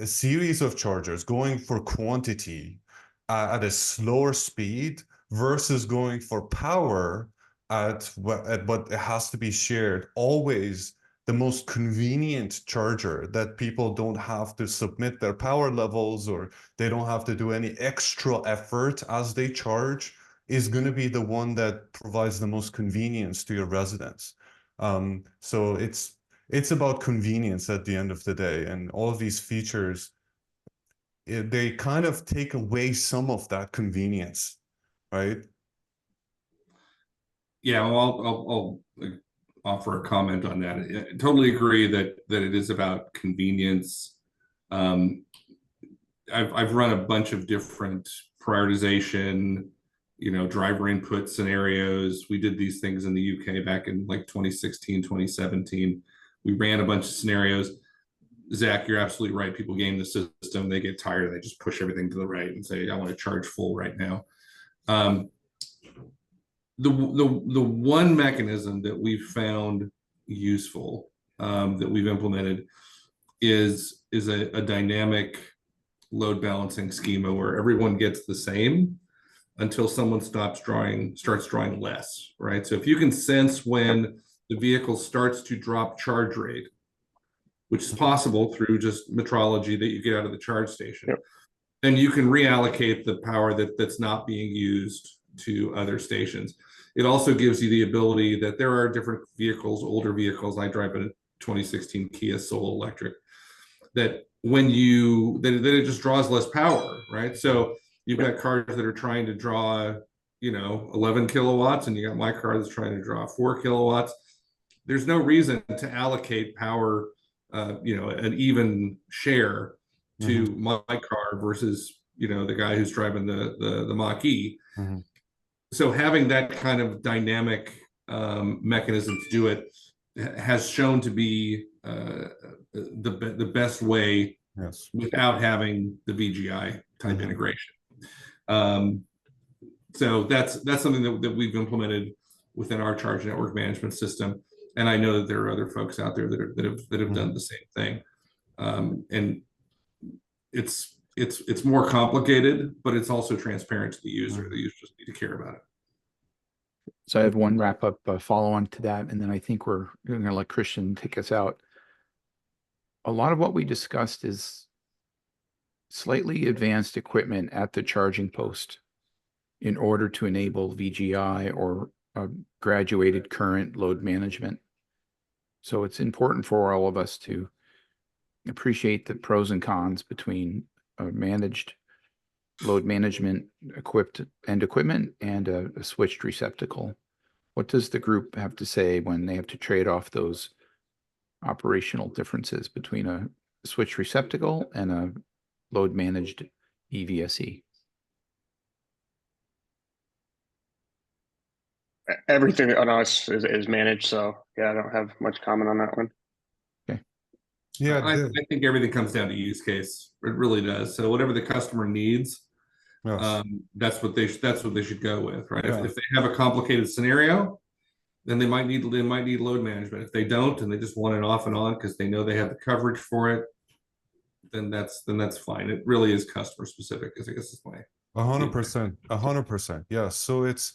series of chargers going for quantity at a slower speed versus going for power but it has to be shared, always the most convenient charger that people don't have to submit their power levels or they don't have to do any extra effort as they charge is going to be the one that provides the most convenience to your residents. So it's about convenience at the end of the day, and all of these features, they kind of take away some of that convenience, right? Yeah, well, I'll offer a comment on that. I totally agree that it is about convenience. I've run a bunch of different prioritization, driver input scenarios. We did these things in the UK back in like 2016, 2017. We ran a bunch of scenarios. Zach, you're absolutely right. People game the system, they get tired, they just push everything to the right and say, I want to charge full right now. The one mechanism that we've found useful, that we've implemented is a dynamic load balancing schema where everyone gets the same until someone starts drawing less, right? So if you can sense when the vehicle starts to drop charge rate, which is possible through just metrology that you get out of the charge station, then you can reallocate the power that's not being used to other stations. It also gives you the ability that there are different vehicles, older vehicles. I drive a 2016 Kia Soul Electric, that it just draws less power, right? So you've got cars that are trying to draw, 11 kilowatts, and you got my car that's trying to draw 4 kilowatts. There's no reason to allocate power, an even share to my car versus, the guy who's driving the Mach-E. So having that kind of dynamic mechanism to do it has shown to be the best way, without having the VGI type integration. So that's something that we've implemented within our charge network management system, and I know that there are other folks out there that have done the same thing. And it's more complicated, but it's also transparent to the user. The user just need to care about it. So I have one wrap up follow on to that, and then I think we're going to let Christian take us out. A lot of what we discussed is slightly advanced equipment at the charging post in order to enable VGI or graduated current load management. So it's important for all of us to appreciate the pros and cons between managed load management equipment and a switched receptacle. What does the group have to say when they have to trade off those operational differences between a switched receptacle and a load managed EVSE? Everything on us is managed, so yeah, I don't have much comment on that one. Okay. Yeah, I think everything comes down to use case. It really does. So whatever the customer needs, yes. that's what they should go with, right? Yeah. If they have a complicated scenario, then they might need load management. If they don't, and they just want it off and on because they know they have the coverage for it, then that's fine. It really is customer specific, I guess is my 100%, 100%. Yeah. So it's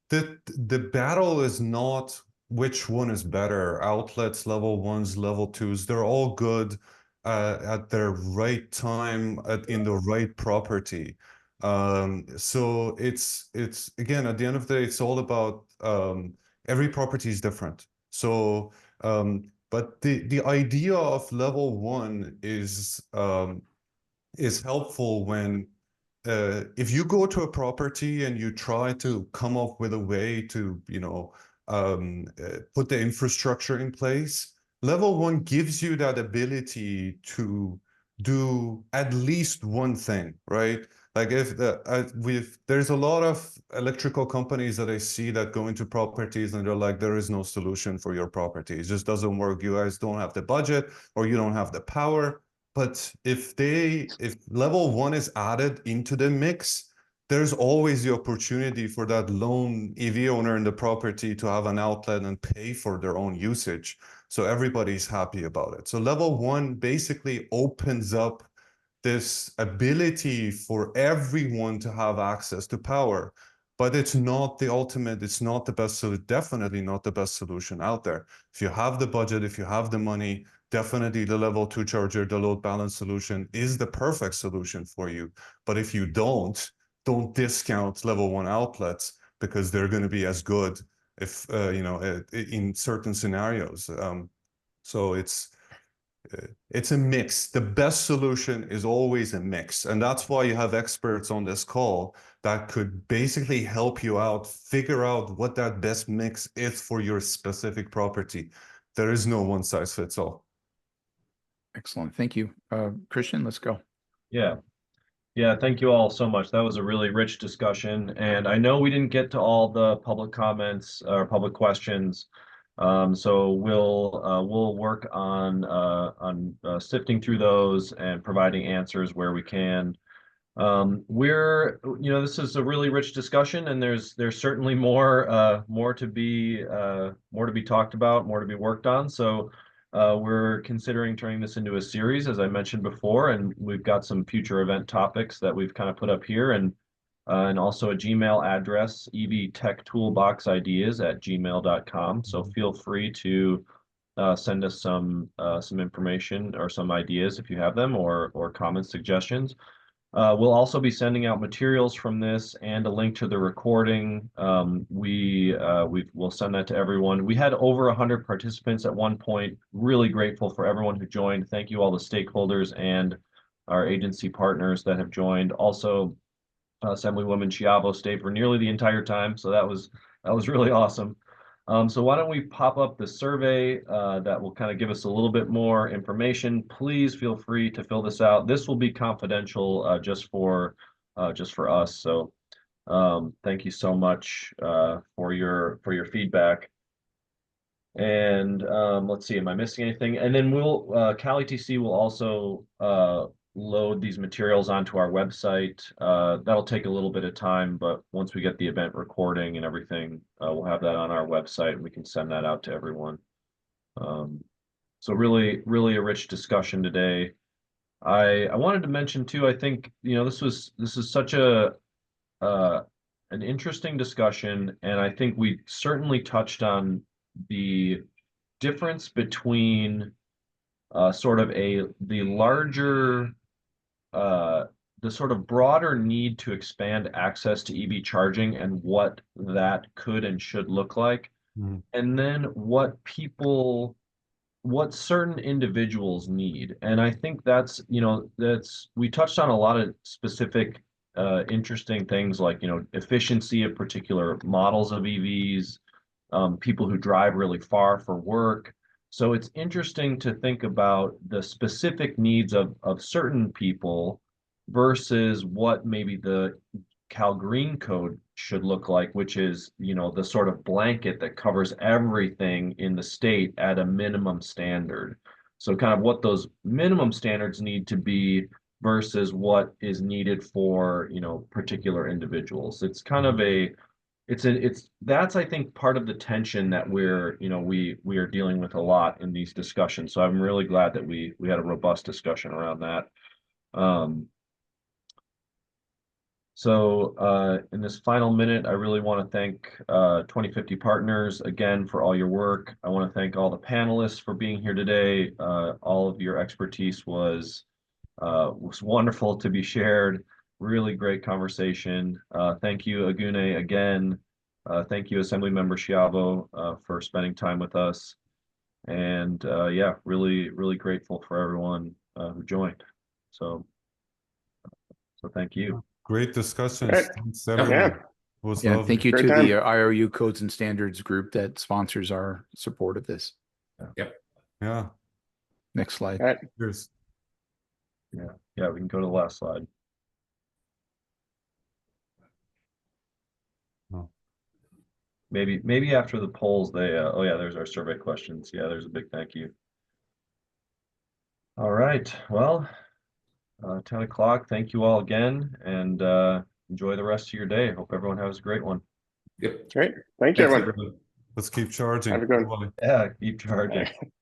the battle is not which one is better. Outlets, level ones, level twos, they're all good at their right time in the right property. So it's again, at the end of the day, it's all about every property is different. So but the idea of level one is helpful when if you go to a property and you try to come up with a way to, put the infrastructure in place, level one gives you that ability to do at least one thing, right? Like if there's a lot of electrical companies that I see that go into properties and they're like, there is no solution for your property. It just doesn't work. You guys don't have the budget or you don't have the power. But if level one is added into the mix, there's always the opportunity for that lone EV owner in the property to have an outlet and pay for their own usage. So everybody's happy about it. So level one basically opens up this ability for everyone to have access to power. But it's not the ultimate, it's not the best, so definitely not the best solution out there. If you have the budget, if you have the money, definitely the level two charger, the load balance solution is the perfect solution for you. But if you don't discount level one outlets because they're going to be as good if, in certain scenarios. So it's a mix. The best solution is always a mix. And that's why you have experts on this call that could basically help you out, figure out what that best mix is for your specific property. There is no one size fits all. Excellent. Thank you. Christian, let's go. Yeah. Yeah, thank you all so much. That was a really rich discussion, and I know we didn't get to all the public comments or public questions. So we'll work on sifting through those and providing answers where we can. This is a really rich discussion, and there's certainly more to be talked about, more to be worked on. So we're considering turning this into a series, as I mentioned before, and we've got some future event topics that we've kind of put up here, and also a Gmail address, evtechtoolboxideas@gmail.com. So feel free to send us some information or some ideas if you have them, or comments, suggestions. We'll also be sending out materials from this and a link to the recording. We'll send that to everyone. We had over 100 participants at one point. Really grateful for everyone who joined. Thank you all the stakeholders and our agency partners that have joined. Also, Assemblywoman Chiavo stayed for nearly the entire time, so that was really awesome. So why don't we pop up the survey that will kind of give us a little bit more information. Please feel free to fill this out. This will be confidential just for us. So thank you so much for your feedback. And let's see, am I missing anything? And then CalETC will also load these materials onto our website. That'll take a little bit of time, but once we get the event recording and everything, we'll have that on our website and we can send that out to everyone. So really, really a rich discussion today. I wanted to mention too, I think, this is such an interesting discussion, and I think we certainly touched on the difference between sort of the larger the sort of broader need to expand access to EV charging and what that could and should look like. Mhm. And then what certain individuals need. And I think we touched on a lot of specific interesting things like, efficiency of particular models of EVs, people who drive really far for work. So it's interesting to think about the specific needs of certain people versus what maybe the Cal Green Code should look like, which is, the sort of blanket that covers everything in the state at a minimum standard. So kind of what those minimum standards need to be versus what is needed for, you know, particular individuals. It's kind of that's, I think, part of the tension that we're, you know, we are dealing with a lot in these discussions. So I'm really glad that we had a robust discussion around that. In this final minute, I really want to thank 2050 Partners again for all your work. I want to thank all the panelists for being here today. All of your expertise was wonderful to be shared. Really great conversation. Thank you, Agune, again. Thank you, Assemblymember Schiavo, for spending time with us. And yeah, really, really grateful for everyone who joined. So thank you. Great discussions. Right. Thanks, everyone. Yeah. It was Yeah, lovely. thank you Great to time. the IRU Codes and Standards group that sponsors our support of this. Yeah. Next slide. All right. Cheers. Yeah, we can go to the last slide. Oh. Maybe after the polls, they oh yeah, there's our survey questions. Yeah, there's a big thank you. All right, well, 10 o'clock. Thank you all again, and enjoy the rest of your day. Hope everyone has a great one. Yep. Great. Thank you, Thanks, everyone. everyone. Let's keep charging. Have a good Bye. Yeah, keep charging. All right.